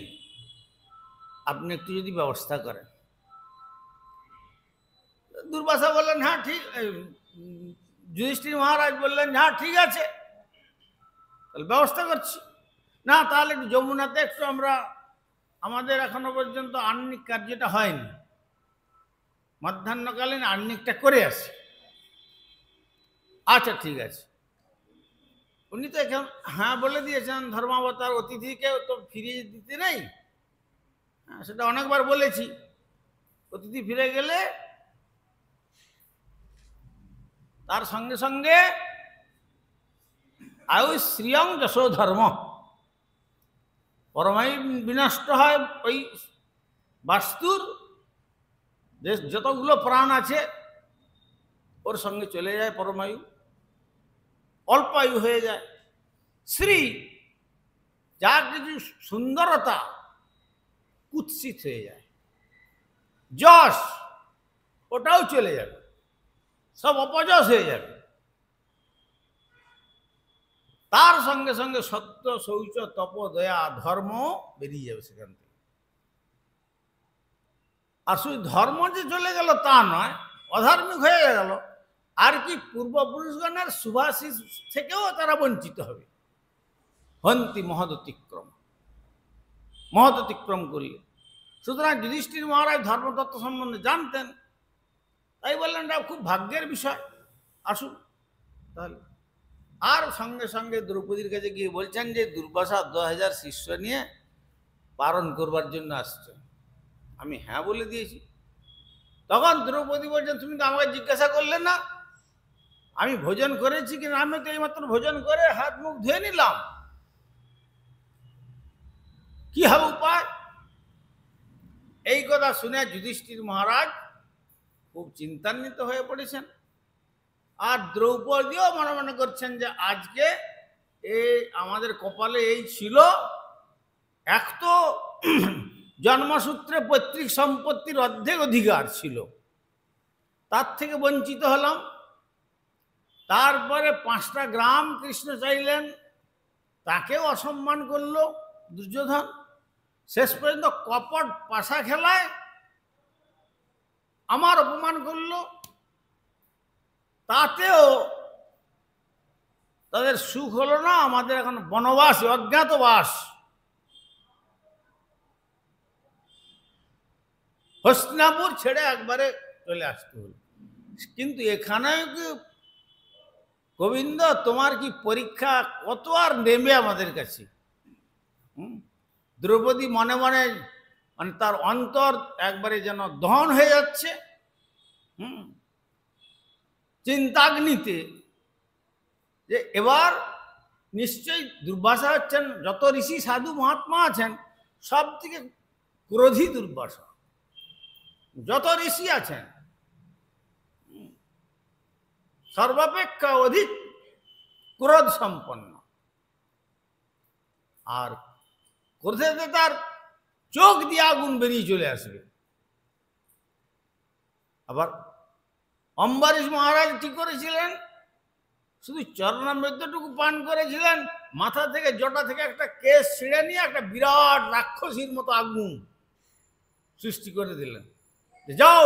আপনি একটু যদি ব্যবস্থা করেন। দুর্বাসা বললেন হ্যাঁ ঠিক, যুধিষ্ঠির মহারাজ বললেন হ্যাঁ ঠিক আছে, তাহলে ব্যবস্থা করছি। না তাহলে একটু যমুনাতে একটু আমরা, আমাদের এখনো পর্যন্ত আহ্নিক কার্যটা হয়নি, মধ্যাহ্নকালীন আহ্নিকটা করে আসি। আচ্ছা ঠিক আছে। উনি তো এখন হ্যাঁ বলে দিয়েছেন, ধর্মাবতার অতিথিকে তো ফিরিয়ে দিতে নেই, সেটা অনেকবার বলেছি। অতিথি ফিরে গেলে তার সঙ্গে সঙ্গে আয়ু শ্রিয়ং যশো ধর্ম, পরমায়ু বিনষ্ট হয়, ওই বাস্তুর যে যতগুলো প্রাণ আছে ওর সঙ্গে চলে যায় পরমায়ু, অল্প আয়ু হয়ে যায়। শ্রী যা কিছু সুন্দরতা কুৎসিত হয়ে যায়, যশ ওটাও চলে যাবে, সব অপযশ হয়ে যাবে। তার সঙ্গে সঙ্গে সত্য, শৌচ, তপ, দয়া, ধর্ম বেরিয়ে যাবে সেখান থেকে। আর শুধু ধর্ম যে চলে গেল তা নয়, অধার্মিক হয়ে গেল, আর কি পূর্বপুরুষগণের সুভাষিস থেকেও তারা বঞ্চিত হবে। হন্তি মহদতিক্রম, মহদতিক্রম করলে। সুতরাং যুধিষ্ঠির মহারাজ ধর্মতত্ত্ব সম্বন্ধে জানতেন, তাই বললেন এটা খুব ভাগ্যের বিষয়, আসুন তাহলে। আর সঙ্গে সঙ্গে দ্রৌপদীর কাছে গিয়ে বলছেন যে দুর্বাসা 10,000 শিষ্য নিয়ে পালন করবার জন্য আসছে। আমি হ্যাঁ বলে দিয়েছি। তখন দ্রৌপদী বলছেন তুমি তো আমাকে জিজ্ঞাসা করলে না আমি ভোজন করেছি কিনা, আমি তো এইমাত্র ভোজন করে হাত মুখ ধুয়ে নিলাম, কি হবে উপায়? এই কথা শুনে যুধিষ্ঠির মহারাজ খুব চিন্তান্বিত হয়ে পড়েছেন। আর দ্রৌপদীও মনে মনে করছেন যে আজকে এই আমাদের কপালে এই ছিল, এক তো জন্মসূত্রে পৈতৃক সম্পত্তির অর্ধেক অধিকার ছিল, তার থেকে বঞ্চিত হলাম। তারপরে 5টা গ্রাম কৃষ্ণ চাইলেন, তাকেও অসম্মান করলো দুর্যোধন। শেষ পর্যন্ত কপট পাশা খেলায় আমার অপমান করলো, তাতেও তাদের সুখ হলো না। আমাদের এখন বনবাস, অজ্ঞাতবাস, হস্তিনাপুর ছেড়ে একবারে চলে আসতে হলো। কিন্তু এখানে কি গোবিন্দ তোমার কি পরীক্ষা কত আর নেবে আমাদের কাছে? দ্রৌপদী মনে মনে মানে তার অন্তর একবারে যেন দহন হয়ে যাচ্ছে চিন্তাগ্নিতে, যে এবার নিশ্চয়ই দুর্বাসা হচ্ছেন, যত ঋষি সাধু মহাত্মা আছেন সব থেকে ক্রোধী দুর্বাসা, যত ঋষি আছেন সর্বাপেক্ষা অধিক ক্রোধ সম্পন্ন। আর ক্রোধেতে তার চোখ দিয়ে আগুন বেরিয়ে চলে আসবে। আবার অম্বরীশ মহারাজ কি করেছিলেন, শুধু চরণামৃতটুকু পান করেছিলেন, মাথা থেকে জটা থেকে একটা কেশ ছিঁড়ে নিয়ে একটা বিরাট রাক্ষসীর মতো আগুন সৃষ্টি করে দিলেন। যাও,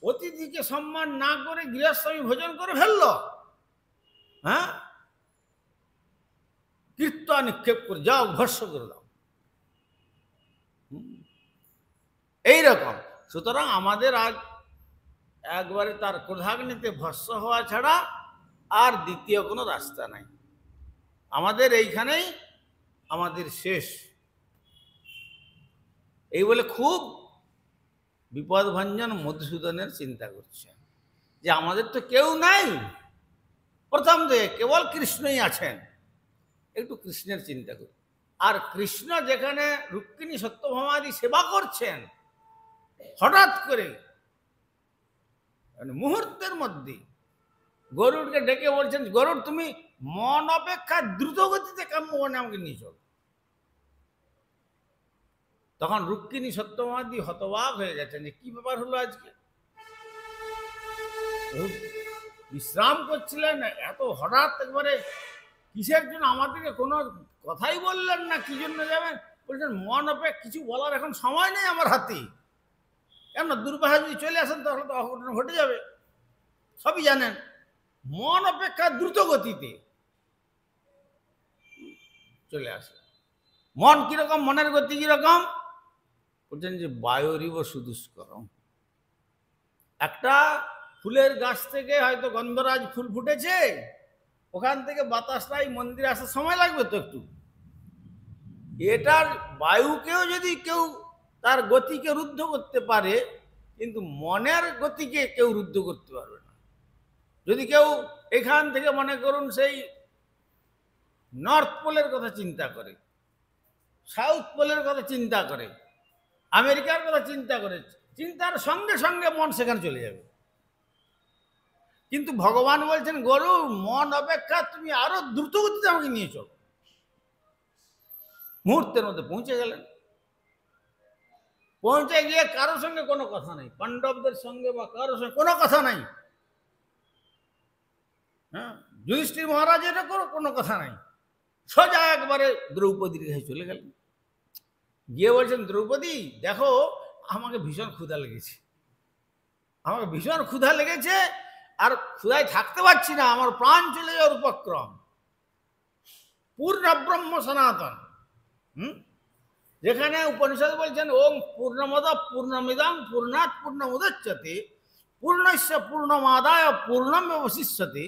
অতিথিকে সম্মান না করে গৃহস্বামী ভোজন করে ফেলল, হ্যাঁ, কীর্তন নিক্ষেপ করে যাও, ভস্য করে দাও। এই রকম। সুতরাং আমাদের আজ একবারে তার ক্রোধাগ্নিতে ভস্ম হওয়া ছাড়া আর দ্বিতীয় কোনো রাস্তা নাই। আমাদের এইখানেই আমাদের শেষ। এই বলে খুব বিপদভঞ্জন মধুসূদনের চিন্তা করছেন যে আমাদের তো কেউ নাই, প্রথম থেকে কেবল কৃষ্ণই আছেন, একটু কৃষ্ণের চিন্তা করি। আর কৃষ্ণ যেখানে রুক্মিণী সত্যভামাদি সেবা করছেন, হঠাৎ করে মানে মুহূর্তের মধ্যে গরুড়কে ডেকে বলছেন, গরুড় তুমি মন অপেক্ষা দ্রুত গতিতে কাম্যবনে আমাকে নিয়ে চল। তখন রুক্মিণী সত্যভামাদি হতবাক হয়ে গেছেন যে কি ব্যাপার হলো আজকে, বিশ্রাম করছিলেন, এত হঠাৎ একবারে কিসের জন্য আমাদেরকে কোনো কথাই বললেন না, কি জন্য যাবেন? বলছেন মন অপেক্ষা কিছু বলার এখন সময় নেই আমার হাতে। কেন, দুর্বাসা যদি চলে আসেন তাহলে তো অঘটন ঘটে যাবে, সবই জানেন। মন অপেক্ষা দ্রুত গতিতে চলে আসে। মন কিরকম, মনের গতি কিরকম? বলছেন যে বায়ুরিব সুদুষ্করম। একটা ফুলের গাছ থেকে হয়তো গন্ধরাজ ফুল ফুটেছে, ওখান থেকে বাতাসটাই মন্দিরে আসার সময় লাগবে তো একটু। এটার বায়ুকেও যদি কেউ তার গতিকে রুদ্ধ করতে পারে, কিন্তু মনের গতিকে কেউ রুদ্ধ করতে পারবে না। যদি কেউ এখান থেকে মনে করুন সেই নর্থ পোলের কথা চিন্তা করে, সাউথ পোলের কথা চিন্তা করে, আমেরিকার কথা চিন্তা করে, চিন্তার সঙ্গে সঙ্গে মন সেখানে চলে যাবে। কিন্তু ভগবান বলছেন গরু মন অপেক্ষা তুমি আরো দ্রুত গতিতে আমাকে নিয়ে চলো। মুহূর্তের মধ্যে পৌঁছে গেলেন। পৌঁছে গিয়ে কারোর সঙ্গে কোনো কথা নাই, পাণ্ডবদের সঙ্গে বা কারোর সঙ্গে কোনো কথা নাই। হ্যাঁ, যুধিষ্ঠির মহারাজের কোনো কথা নাই, সোজা একবারে দ্রৌপদীর কাছে চলে গেলেন। গিয়ে বলছেন দ্রৌপদী দেখো আমাকে ভীষণ ক্ষুধা লেগেছে, আমাকে ভীষণ ক্ষুধা লেগেছে, আর ক্ষুধায় থাকতে পারছি না, আমার প্রাণ চলে যাওয়ার উপক্রম। পূর্ণ ব্রহ্ম সনাতন, যেখানে উপনিষদ বলছেন ওম পূর্ণমদ পূর্ণমিদং পূর্ণাৎ পূর্ণমুদচ্যতে পূর্ণস্য পূর্ণমাদায় পূর্ণম অবশিষ্যতে।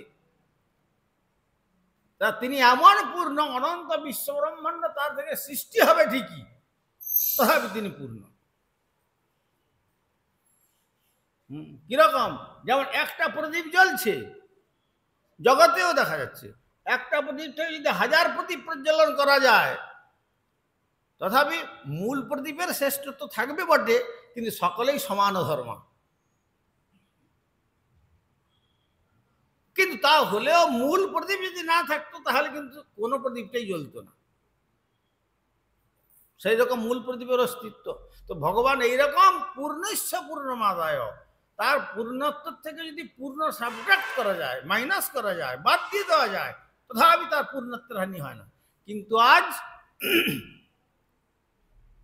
তা তিনি এমন পূর্ণ, অনন্ত বিশ্বব্রহ্মাণ্ড তার থেকে সৃষ্টি হবে ঠিকই, তথাপি তিনি পূর্ণ। কিরকম? যেমন একটা প্রদীপ জ্বলছে, জগতেও দেখা যাচ্ছে, একটা প্রদীপ থেকে যদি 1000 প্রদীপ প্রজ্বলন করা যায়, তথাপি মূল প্রদীপের শ্রেষ্ঠত্ব থাকবে বটে, কিন্তু সকলেই সমান ধর্ম। কিন্তু তা হলেও মূল প্রদীপ যদি না থাকতো তাহলে কিন্তু কোনো প্রদীপটাই জ্বলতো না, সেই রকম মূল প্রদীপের অস্তিত্ব। তো ভগবান এইরকম পূর্ণস্য পূর্ণমাদায়, তার পূর্ণত্ব থেকে যদি পূর্ণ সাবট্রাক্ট করা যায়, মাইনাস করা যায়, বাদ দিয়ে দেওয়া যায়, তথাপি তার পূর্ণত্বের হানি হয় না। কিন্তু আজ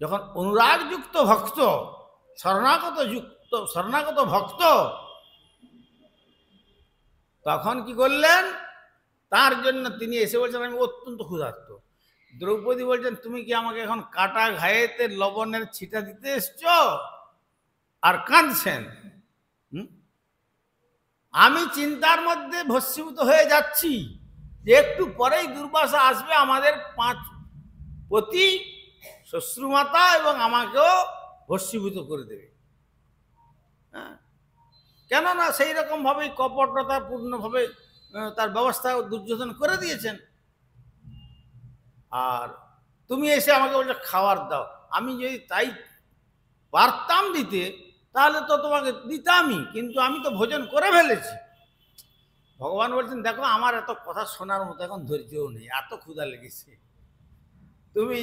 যখন অনুরাগযুক্ত ভক্ত, শরণাগত ভক্ত, তখন কি করলেন? তার জন্য তিনি এসে বলছেন আমি অত্যন্ত ক্ষুধার্ত। দ্রৌপদী বলছেন তুমি কি আমাকে এখন কাটা ঘায়েতে লবণের ছিটা দিতে এসছ? আর কাঁদছেন। আমি চিন্তার মধ্যে ভস্মীভূত হয়ে যাচ্ছি যে একটু পরেই দুর্বাসা আসবে, আমাদের 5 পতি শ্বশ্রুমাতা এবং আমাকেও ভস্মীভূত করে দেবে। হ্যাঁ, কেননা সেই রকম ভাবেই কপটতা পূর্ণভাবে তার ব্যবস্থা দুর্যোধন করে দিয়েছেন। আর তুমি এসে আমাকে বলছো খাবার দাও, আমি যদি তাই পারতাম দিতে তাহলে তো তোমাকে দিতামই, কিন্তু আমি তো ভোজন করে ফেলেছি। ভগবান বলছেন দেখো আমার এত কথা শোনার মতো এখন ধৈর্যও নেই, এত ক্ষুধা লেগেছে, তুমি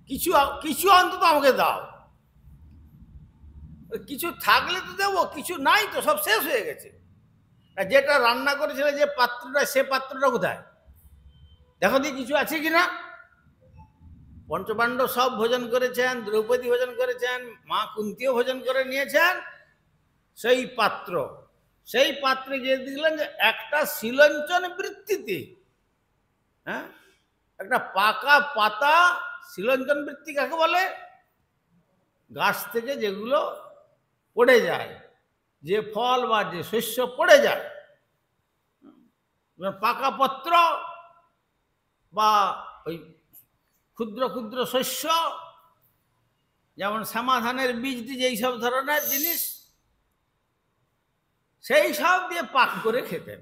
কিছু কিছু অন্তত আমাকে দাও। কিছু থাকলে তো দেবো, কিছু নাই তো, সব শেষ হয়ে গেছে। যেটা রান্না করেছিল যে পাত্রটা, সে পাত্রটা কোথায়? দেখো দিয়ে কিছু আছে কিনা। পঞ্চপাণ্ডব সব ভোজন করেছেন, দ্রৌপদী ভোজন করেছেন, মা কুন্তিও ভোজন করে নিয়েছেন। সেই পাত্রে গিয়ে দেখলেন যে একটা শিলঞ্চন বৃত্তিতে, হ্যাঁ, একটা পাকা পাতা। শিলঞ্চন বৃত্তি কাকে বলে? গাছ থেকে যেগুলো পড়ে যায়, যে ফল বা যে শস্য পড়ে যায়, পাকা পত্র বা ওই ক্ষুদ্র ক্ষুদ্র শস্য, যেমন শ্যামা ধানের বীজ দিয়ে এইসব ধরনের জিনিস, সেই সব দিয়ে পাক করে খেতেন।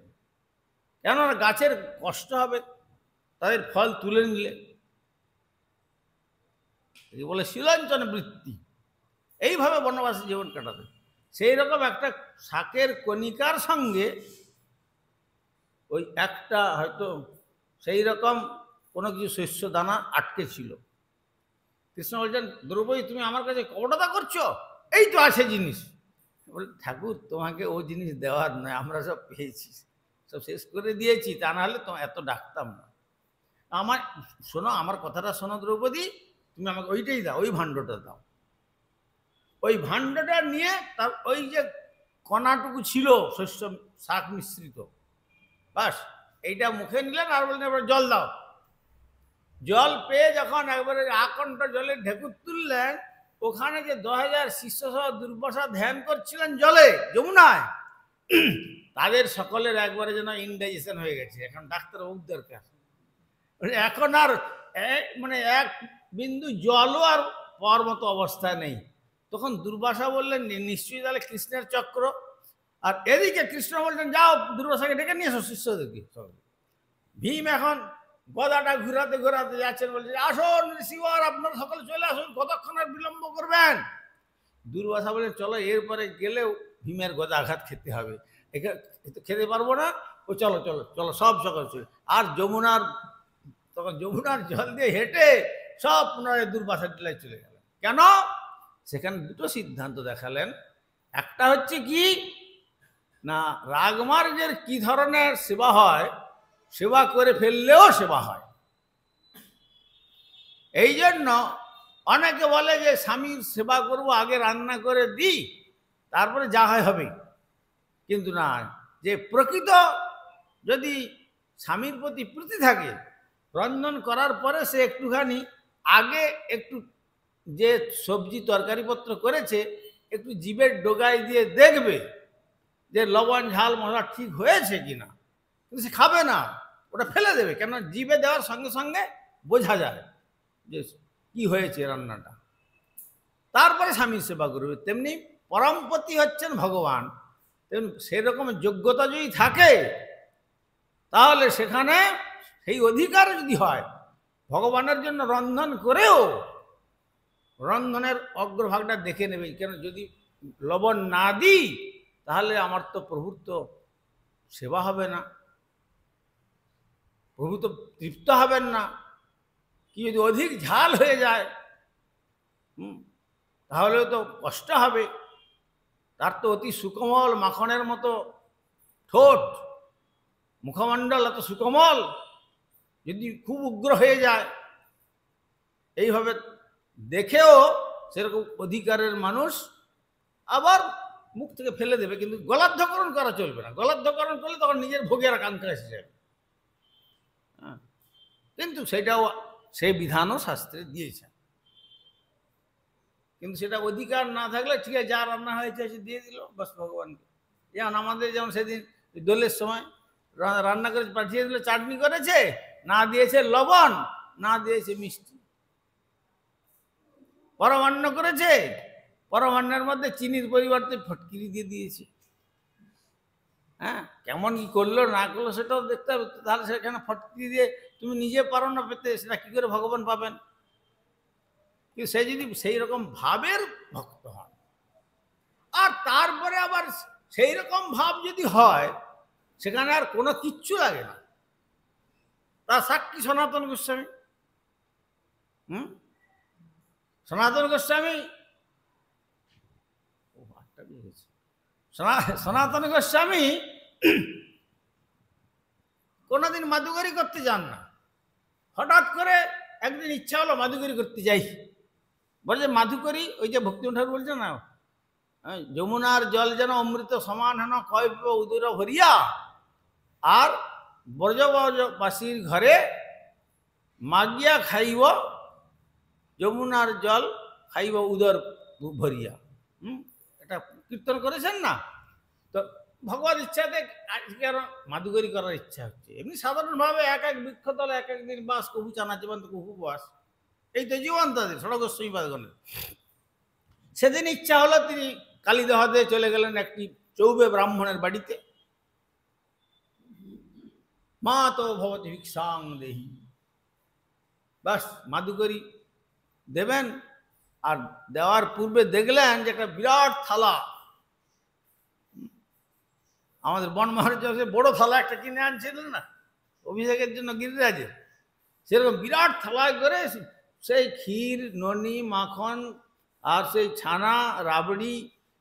কেননা গাছের কষ্ট হবে তাদের ফল তুলে নিলে, বলে শিলাঞ্চন বৃত্তি, এইভাবে বনবাসী জীবন কাটাতে। সেই রকম একটা শাকের কণিকার সঙ্গে ওই একটা হয়তো সেই রকম কোনো কিছু শস্য দানা আটকে ছিল। কৃষ্ণ বলছেন, দ্রৌপদী তুমি আমার কাছে কপটতা করছো, এই তো আছে জিনিস। বলে, ঠাকুর তোমাকে ও জিনিস দেওয়ার নয়, আমরা সব পেয়েছি, সব শেষ করে দিয়েছি, তা না হলে তো এত ডাকতাম না। আমার শোনো, আমার কথাটা শোনো দ্রৌপদী, তুমি আমাকে ওইটাই দাও, ওই ভাণ্ডটা দাও। ওই ভাণ্ডটা নিয়ে তার ওই যে কণাটুকু ছিল শস্য শাক মিশ্রিত, বাস এইটা মুখে নিলেন আর বললেন এবার জল দাও। জল পেয়ে যখন একবারে আকণ্ঠ জলে ঢেকুর তুললেন, ওখানে যে 10,000 শিষ্য সহ দুর্বাসা ধ্যান করছিলেন জলে যমুনায়, তাদের সকলের একবারে যেন ইনডাইজেশন হয়ে গেছে। এখন ডাক্তারবাবুর দরকার, এখন আর মানে এক বিন্দু জলও আর পাওয়ার মতো অবস্থা নেই। তখন দুর্বাসা বললেন নিশ্চয়ই তাহলে কৃষ্ণের চক্র। আর এদিকে কৃষ্ণ বলছেন যাও দুর্বাসাকে ডেকে নিয়ে এসো শিষ্যদেরকে। ভীম এখন গদাটা ঘুরাতে ঘুরাতে যাচ্ছেন, বলছে আসুন ঋষিবর, আপনারা সকলে চলে আসুন, কতক্ষণ আর বিলম্ব করবেন। দুর্বাসা বলে চলো, এরপরে গেলেও ভীমের গদা আঘাত খেতে হবে, খেতে পারবো না, ও চলো চলো চলো সব সকল চলে। আর যমুনার তখন যমুনার জল দিয়ে হেঁটে সব পুনরায় দুর্বাসার টিলায় চলে গেলেন। কেন? সেখানে দুটো সিদ্ধান্ত দেখালেন। একটা হচ্ছে কি না, রাগমার্গের কি ধরনের সেবা হয়, সেবা করে ফেললেও সেবা হয়। এই জন্য অনেকে বলে যে স্বামীর সেবা করব, আগে রান্না করে দিই, তারপরে যা হয় হবে। কিন্তু না, যে প্রকৃত যদি স্বামীর প্রতি প্রীতি থাকে, রন্ধন করার পরে সে একটুখানি আগে একটু যে সবজি তরকারিপত্র করেছে একটু জিভের ডোগায় দিয়ে দেখবে যে লবণ ঝাল মশলা ঠিক হয়েছে কিনা, কিন্তু সে খাবে না, ওটা ফেলে দেবে। কেন? জিভে দেওয়ার সঙ্গে সঙ্গে বোঝা যায় যে কি হয়েছে রান্নাটা, তারপরে স্বামীর সেবা করবে। তেমনি পরমপতি হচ্ছেন ভগবান, তেমনি সেরকম যোগ্যতা যদি থাকে তাহলে সেখানে সেই অধিকার যদি হয়, ভগবানের জন্য রন্ধন করেও রন্ধনের অগ্রভাগটা দেখে নেবে। কেন? যদি লবণ না দিই তাহলে আমার তো প্রভুর তো সেবা হবে না, প্রভু তো তৃপ্ত হবেন না। কি যদি অধিক ঝাল হয়ে যায় তাহলেও তো কষ্ট হবে। তার তো অতি সুকোমল মাখনের মতো ঠোঁট, মুখমণ্ডল এত সুকোমল, যদি খুব উগ্র হয়ে যায়, এইভাবে দেখেও সেরকম অধিকারের মানুষ আবার মুখ থেকে ফেলে দেবে, কিন্তু গলাধ্যকরণ করা চলবে না। গলাধ্যকরণ করলে তখন নিজের ভোগের আকাঙ্ক্ষা এসে যাবে। কিন্তু সেটাও সেই বিধানও শাস্ত্রে দিয়েছে, কিন্তু সেটা অধিকার না থাকলে ঠিক আছে, যা রান্না হয়েছে সে দিয়ে দিল বাস ভগবানকে। যেমন আমাদের যেমন সেদিন দোলের সময় রান্না করে পাঠিয়ে দিল, চাটনি করেছে, না দিয়েছে লবণ, না দিয়েছে মিষ্টি। পরমান্ন করেছে, পরমান্নের মধ্যে চিনির পরিবর্তে ফটকিরি দিয়ে দিয়েছে। হ্যাঁ, কেমন কি করলো না করলো সেটাও দেখতে হবে। তাহলে সেখানে ফটকিরি দিয়ে তুমি নিজে পারো না পেতে, সেটা কি করে ভগবান পাবেন? কিন্তু সে যদি সেই রকম ভাবের ভক্ত হন, আর তারপরে আবার সেই রকম ভাব যদি হয়, সেখানে আর কোনো কিচ্ছু লাগে না। তার সাক্ষী সনাতন গোস্বামী। সনাতন গোস্বামী সনাতন গোস্বামী কোনোদিন মাদুগারি করতে যান না। হঠাৎ করে একদিন ইচ্ছা হলো মাদুগারি করতে যাই, বলে যে মাধুকরী, ওই যে ভক্তি ঠাকুর বলছে না, যমুনার জল যেন অমৃত সমান হেন কয় উদর ভরিয়া, আর ব্রজবাসীর ঘরে মাগিয়া খাইব যমুনার জল, খাইব উদর ভরিয়া। এটা কীর্তন করেছেন না? তো ভগবত ইচ্ছাতে আজকে আরো মাদুগরি করার ইচ্ছা হচ্ছে। এমনি সাধারণভাবে এক এক বৃক্ষতলে এক এক দিন বাস, কবু চানা জীবন্ত কবু বাস, এই তো জীবন তাদের ষড়গোস্বামী পাদগণের। সেদিন ইচ্ছা হলো তিনি কালীদহাতে চলে গেলেন একটি চৌবে ব্রাহ্মণের বাড়িতে। মা তো ভবতী ভিক্ষাং দেহি, বাস মাদুগরি দেবেন। আর দেওয়ার পূর্বে দেখলেন যে একটা বিরাট থালা, আমাদের বন মহারাজ বড় থালা একটা কিনে আনছিলেন না অভিষেকের জন্য গিরিরাজে, সেরকম বিরাট থালায় করে সেই ক্ষীর, ননি, মাখন আর সেই ছানা, রাবড়ি,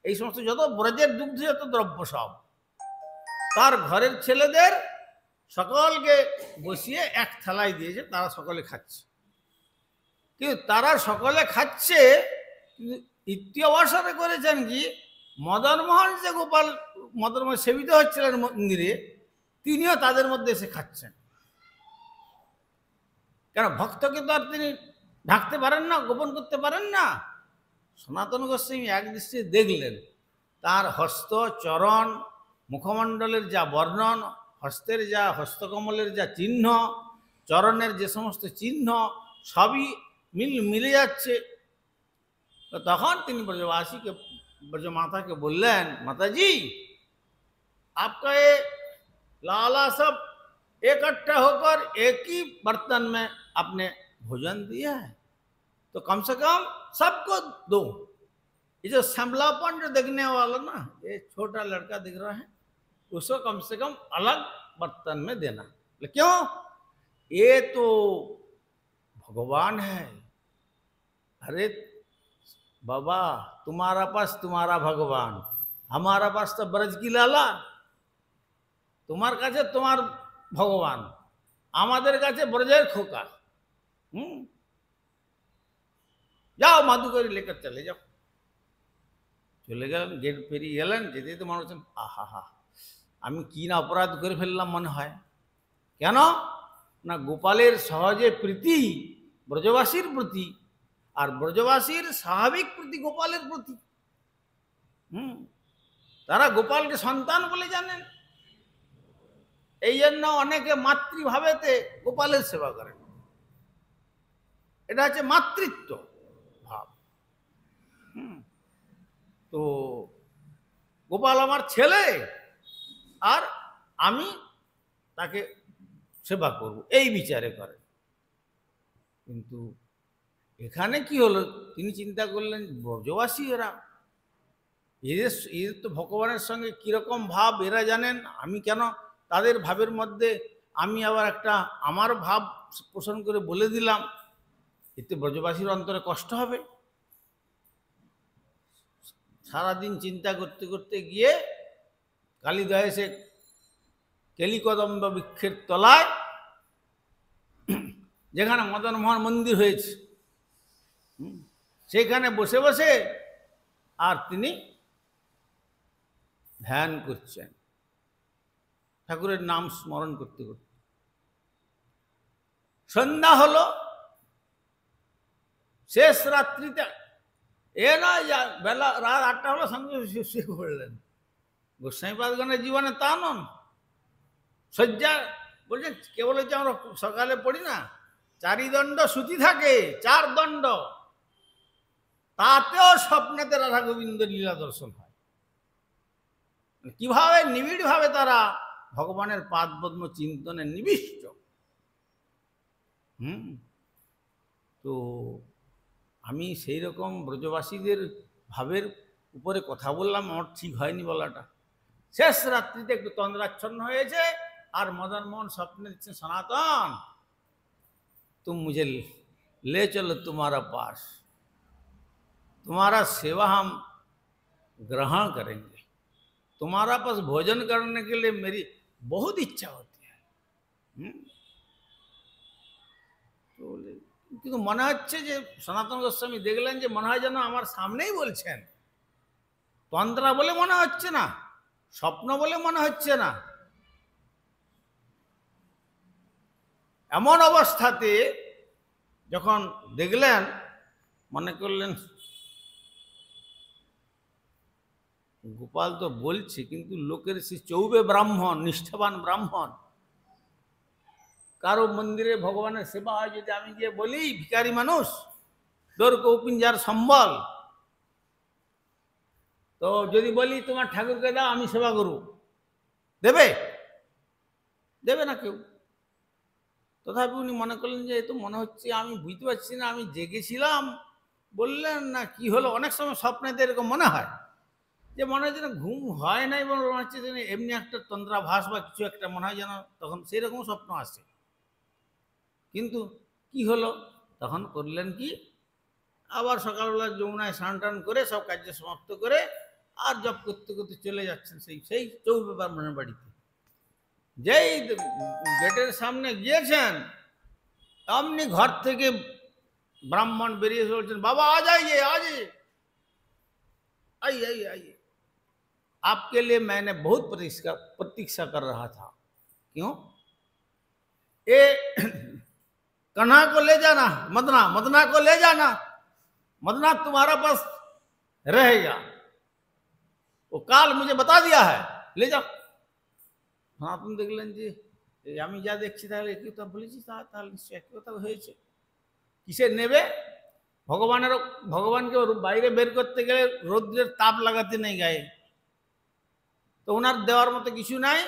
এই সমস্ত যত ব্রজের দুগ্ধজাত দ্রব্য সব তার ঘরের ছেলেদের সকলকে বসিয়ে এক থালায় দিয়েছে, তারা সকলে খাচ্ছে। কিন্তু তারা সকলে খাচ্ছে, কিন্তু ইত্যবসরে করেছেন কি, মদনমোহন যে গোপাল মদনমোহন সেবিত হচ্ছিলেন মন্দিরে, তিনিও তাদের মধ্যে এসে খাচ্ছেন। কেন, ভক্তকে তো আর তিনি ঢাকতে পারেন না, গোপন করতে পারেন না। সনাতন গোস্বামী এক দৃষ্টিতে দেখলেন তার হস্ত, চরণ, মুখমণ্ডলের যা বর্ণন, হস্তের যা হস্তকমলের যা চিহ্ন, চরণের যে সমস্ত চিহ্ন, সবই মিলে যাচ্ছে। তখন তিনি ব্রজবাসীকে, ব্রজমাता के बोलें, माता जी आपका ये लाला सब इकट्ठा होकर एक ही बर्तन में आपने भोजन दिया है, तो कम से कम सबको दो। ये जो श्यामलापन जो देखने वाला ना, ये छोटा लड़का दिख रहा है, उसको कम से कम अलग बर्तन में देना। क्यों? ये तो भगवान है। अरे बाबा, तुम्हारा पास तुम्हारा भगवान, हमारा पास तो ब्रज की लाला। तुम्हार काছে তোমার ভগবান, আমাদের কাছে ব্রজের খোকা। যাও মাদুগরি লেकर চলে যাও। চলে গেলেন, গেট পেরিয়ে গেলেন, যেতে যেতে মনে হচ্ছেন আহা হা, আমি কি না অপরাধ করে ফেললাম মনে হয়। কেন না, গোপালের সহজে প্রীতি ব্রজবাসীর প্রতি, আর ব্রজবাসীর স্বাভাবিক প্রতি গোপালের প্রতি। তারা গোপালকে সন্তান বলে জানেন, এই জন্য অনেকে মাতৃভাবেতে গোপালের সেবা করেন। এটা হচ্ছে মাতৃত্ব ভাব। তো গোপাল আমার ছেলে, আর আমি তাকে সেবা করব, এই বিচারে করেন। কিন্তু এখানে কি হলো, তিনি চিন্তা করলেন ব্রজবাসী এরা, এদের তো ভগবানের সঙ্গে কিরকম ভাব এরা জানেন, আমি কেন তাদের ভাবের মধ্যে আমি আবার একটা আমার ভাব পোষণ করে বলে দিলাম, এতে ব্রজবাসীর অন্তরে কষ্ট হবে। সারাদিন চিন্তা করতে করতে গিয়ে কালীদহে সে কেলিকদম্ব বৃক্ষের তলায়, যেখানে মদনমোহন মন্দির হয়েছে, সেখানে বসে বসে আর তিনি ধ্যান করছেন, ঠাকুরের নাম স্মরণ করতে করতে। সন্ধ্যা হলো, শেষ রাত্রিতে এ নয় বেলা রাত 8টা হলো সঙ্গে শুয়ে পড়লেন। গোস্বামী পাদগণের জীবনে তা নন। শয্যা বলছেন, কেবল হচ্ছে আমরা সকালে পড়ি না, চারিদণ্ড সুতি থাকে, 4 দণ্ড, তাতেও স্বপ্নেতে রাধা গোবিন্দ লীলা দর্শন হয়। কিভাবে নিবিড়ভাবে তারা ভগবানের পাদপদ্ম চিন্তনে নিবিষ্ট। তো আমি সেই রকম ব্রজবাসীদের ভাবের উপরে কথা বললাম, আমার ঠিক হয়নি বলাটা। শেষ রাত্রিতে একটু তন্দ্রাচ্ছন্ন হয়েছে, আর মদনমোহন স্বপ্নে দিচ্ছেন, সনাতন तुम मुझे ले चलो तुम्हारा पास, तुम्हारा सेवा हम ग्रहण करेंगे, तुम्हारा पास भोजन करने के लिए मेरी बहुत इच्छा होती है। তো কিন্তু মনে হচ্ছে যে সনাতন গোস্বামী দেখলেন যে মনে হয় যেন আমার সামনেই বলছেন, তন্ত্রা বলে মনে হচ্ছে না, স্বপ্ন বলে মনে হচ্ছে না। এমন অবস্থাতে যখন দেখলেন, মনে করলেন গোপাল তো বলছে, কিন্তু লোকের সে চৌবে ব্রাহ্মণ, নিষ্ঠাবান ব্রাহ্মণ, কারো মন্দিরে ভগবানের সেবা হয় যদি আমি গিয়ে বলি, ভিখারি মানুষ, দোর কৌপিঞ্জার সম্বল, তো যদি বলি তোমার ঠাকুরকে দাও আমি সেবা করব, দেবে? দেবে না কেউ। তথাপি উনি মনে করলেন যে এ তো মনে হচ্ছে, আমি বুঝতে পারছি না আমি জেগেছিলাম বললেন না কি হলো। অনেক সময় স্বপ্নেতে এরকম মনে হয় যে মনে হয় যেন ঘুম হয় নাই, মনে হচ্ছে যেন এমনি একটা তন্দ্রাভাস বা কিছু একটা মনে হয় যেন, তখন সেই রকম স্বপ্ন আসে। কিন্তু কি হলো, তখন করলেন কি, আবার সকালবেলা যমুনায় স্নান টান করে সব কার্য সমাপ্ত করে আর জপ করতে করতে চলে যাচ্ছেন সেই চৌবে ব্রাহ্মণের বাড়িতে। যেই গেটের সামনে গিয়েছেন, অমনি ঘর থেকে ब्राह्मण बेरिए से बोलते, बाबा आ जाइए, आ जाइए, आइए आइए आइए, आपके लिए मैंने बहुत प्रतीक्षा कर रहा था। क्यों? ये कन्हा को ले जाना, मदना, मदना को ले जाना, मदना तुम्हारा पास रहेगा, वो काल मुझे बता दिया है, ले जाओ। हाँ तुम देखलेন যে আমি যা দেখছি তাহলে একই কথা বলেছি, তাহলে নিশ্চয়ই একই কথা হয়েছে। কিসের নেবে? ভগবানকে বাইরে বের করতে গেলে রৌদ্রের তাপ লাগাতে নেই গায়ে, তো ওনার দেওয়ার মতো কিছু নাই।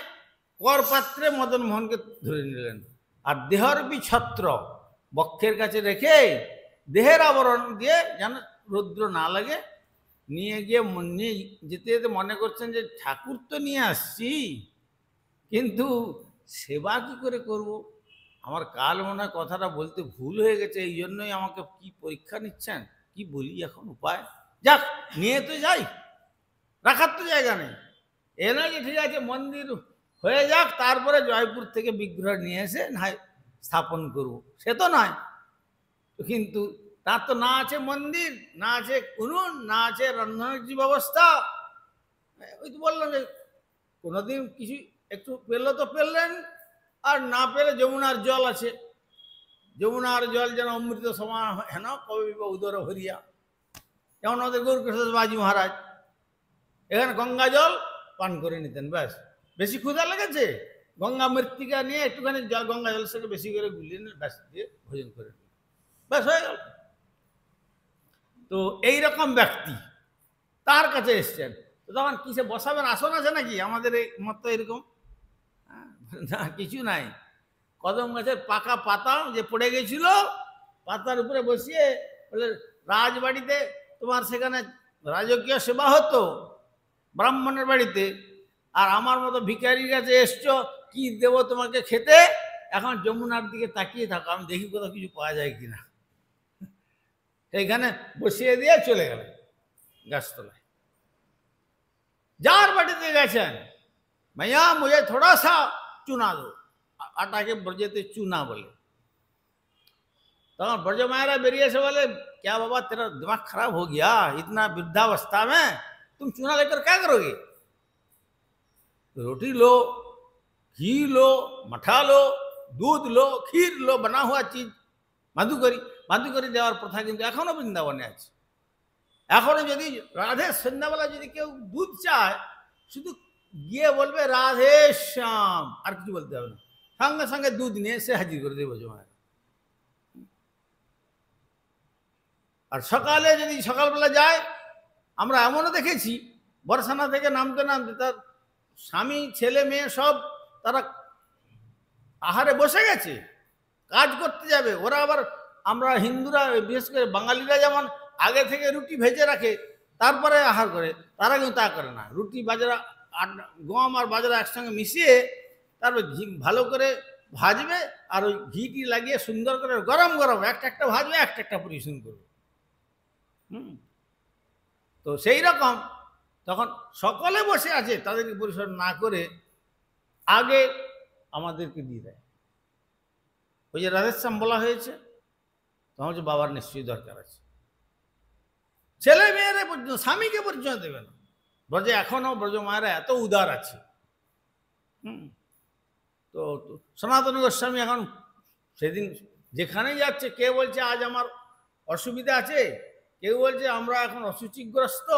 কর পাত্রে মদন মোহনকে ধরে নিলেন, আর দেহরূপী ছত্র বক্ষের কাছে রেখে দেহের আবরণ দিয়ে যেন রৌদ্র না লাগে নিয়ে গিয়ে নিয়ে যেতে যেতে মনে করছেন যে ঠাকুর তো নিয়ে আসছি, কিন্তু সেবা কি করে করব, আমার কাল মনে হয় কথাটা বলতে ভুল হয়ে গেছে, এই জন্যই আমাকে কি পরীক্ষা নিচ্ছেন, কি বলি এখন উপায়, যাক নিয়ে তো যাই, রাখার তো জায়গা নেই। এ নয় যে ঠিক আছে মন্দির হয়ে যাক তারপরে জয়পুর থেকে বিগ্রহ নিয়ে এসে না স্থাপন করব, সে তো নয়। কিন্তু তার তো না আছে মন্দির, না আছে উনুন, না আছে রন্ধনের যে ব্যবস্থা। ওই তো বললাম যে কোনোদিন কিছু একটু পেলো তো পেলেন, আর না পেলে যমুনার জল আছে, যমুনার জল যেন অমৃত সমান হেন কবি উদর ভরিয়া, যেমন আমাদের গৌরকৃষ্ণ বাজি মহারাজ এখানে গঙ্গা জল পান করে নিতেন, ব্যাস। বেশি ক্ষুধা লেগেছে, গঙ্গা মৃত্তিকা নিয়ে একটুখানি গঙ্গা জল সেটা বেশি করে গুলিয়ে নিয়ে ব্যাস দিয়ে ভোজন করে নিলেন, ব্যাস হয়ে গেল। তো এইরকম ব্যক্তি তার কাছে এসছেন, তো তখন কিসে বসাবেন, আসন আছে নাকি আমাদের এই মত এরকম? না, কিছু নাই। কদম গাছের পাকা পাতা যে পড়ে গেছিল, পাতার উপরে বসিয়ে বলে, রাজবাড়িতে তোমার সেখানে রাজকীয় সেবা হতো ব্রাহ্মণের বাড়িতে, আর আমার মতো ভিখারির কাছে এসছো, কি দেব তোমাকে খেতে, এখন যমুনার দিকে তাকিয়ে থাকো, আমি দেখি কোথাও কিছু পাওয়া যায় কিনা। এইখানে বসিয়ে দিয়ে চলে গেল গাছতলায়। যার বাড়িতে গেছেন, মাইয়া মুঝে থোড়া সা চুনা দো, আটাকে ব্রজেতে চুনা বলে। तब ब्रज मायरा बेरिए से बोले, क्या बाबा तेरा दिमाग खराब हो गया, इतना वृद्धावस्था में तुम चूना लेकर क्या करोगे? रोटी लो, घी लो, मठा लो, दूध लो, खीर लो, बना हुआ चीज, मधुकरी, मधुकरी देवार प्रथा किन्तु एखोनो बृंदाबने आछे। एखोनो यदि राधे सन्ध्याबेला यदि केउ दूध चाय, शुधु गिये बोलबे राधे श्याम, आर किछु बोलते होबे ना, संगे संगे दूध निये एसे हाजिर करे देबे ब्रज मायरा। আর সকালে যদি সকালবেলা যায়, আমরা এমনও দেখেছি বর্ষানা থেকে নামতে নামতে তার স্বামী ছেলে মেয়ে সব তারা আহারে বসে গেছে, কাজ করতে যাবে। ওরা আবার আমরা হিন্দুরা বিশেষ করে বাঙালিরা যেমন আগে থেকে রুটি ভেজে রাখে তারপরে আহার করে, তারা কিন্তু তা করে না। রুটি বাজরা গম আর বাজরা একসঙ্গে মিশিয়ে তারপর ঘি ভালো করে ভাজবে, আর ওই ঘিটি লাগিয়ে সুন্দর করে গরম গরম একটা একটা ভাজবে, একটা একটা পরিবেশন করবে। তো সেই রকম তখন সকলে বসে আছে, তাদেরকে পরিবেশন না করে আগে আমাদেরকে দিয়ে দেয়। ওই যে রাধেশ্যাম বলা হয়েছে, তখন হচ্ছে বাবার নিশ্চয়ই দরকার আছে। ছেলে মেয়েরা পর্যন্ত, স্বামীকে পরিচয় দেবে না। ব্রজে এখনো ব্রজ মায়েরা এত উদার আছে। তো সনাতন গোস্বামী এখন সেদিন যেখানেই যাচ্ছে, কে বলছে আজ আমার অসুবিধা আছে, কেউ বলছে আমরা এখন অসুচিগ্রস্ত,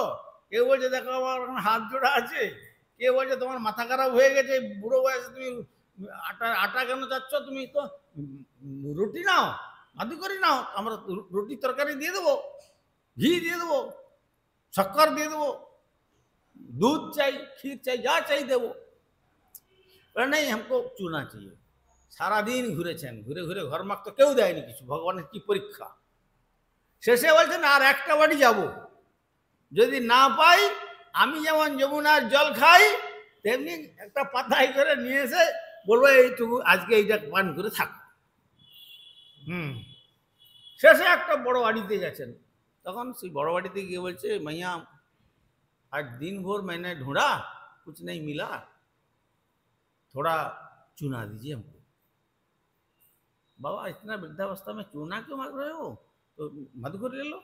কেউ বলছে দেখো আমার এখন হাত জোড়া আছে, কেউ বলছে তোমার মাথা খারাপ হয়ে গেছে, বুড়ো বয়সে তুমি আটা আটা কেন চাচ্ছ, তুমি তো রুটি নাও, মাদু করে নাও, আমরা রুটি তরকারি দিয়ে দেবো, ঘি দিয়ে দেবো, শক্কর দিয়ে দেবো, दूध চাই, ক্ষীর চাই, যা চাই দেবো। নেই हमको চুনা চাই। সারাদিন ঘুরেছেন, ঘুরে ঘুরে ঘর মাখ তো কেউ দেয়নি কিছু, ভগবানের কি পরীক্ষা। শেষে বলছেন আর একটা বাড়ি যাব, যদি না পাই আমি যেমন যমুনার জল খাই তেমনি একটা পাতায় করে নিয়ে এসে বলবো এইটুকু আজকে এইটা পান করে থাক। শেষে একটা বড় বাড়িতে গেছেন, তখন সেই বড় বাড়িতে গিয়ে বলছে মাইয়া आज दिन भर मैंने ढूंढा कुछ नहीं मिला, थोड़ा चूना दीजिए हमको। बाबा इतना वृद्धावस्था में चूना क्यों मांग रहे हो, तो मधुकर ले लो।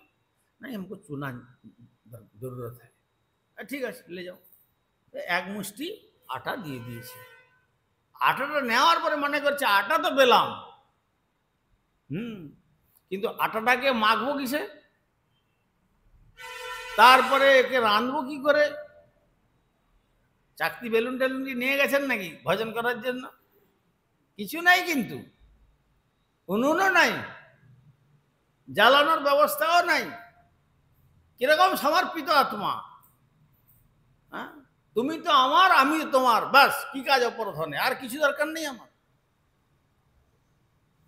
नहीं हमको चूना जरूरत है। ठीक है ले जाओ। एक मुष्टि आटा দিয়ে দিয়েছে। আটাটা নেওয়ার পরে মনে করছে আটা তো পেলাম, কিন্তু আটাটাকে মাখবো কিসে, তারপরে একে রাঁধবো কি করে। চাকতি বেলুন টেলুন কি নিয়ে গেছেন নাকি ভজন করার জন্য? কিছু নাই, কিন্তু উনুনও নাই, জ্বালানোর ব্যবস্থাও নাই। কিরকম সমর্পিত আত্মা, হ্যাঁ তুমি তো আমার আমি তোমার, বাস কি কাজ অপরধনে, আর কিছু দরকার নেই আমার।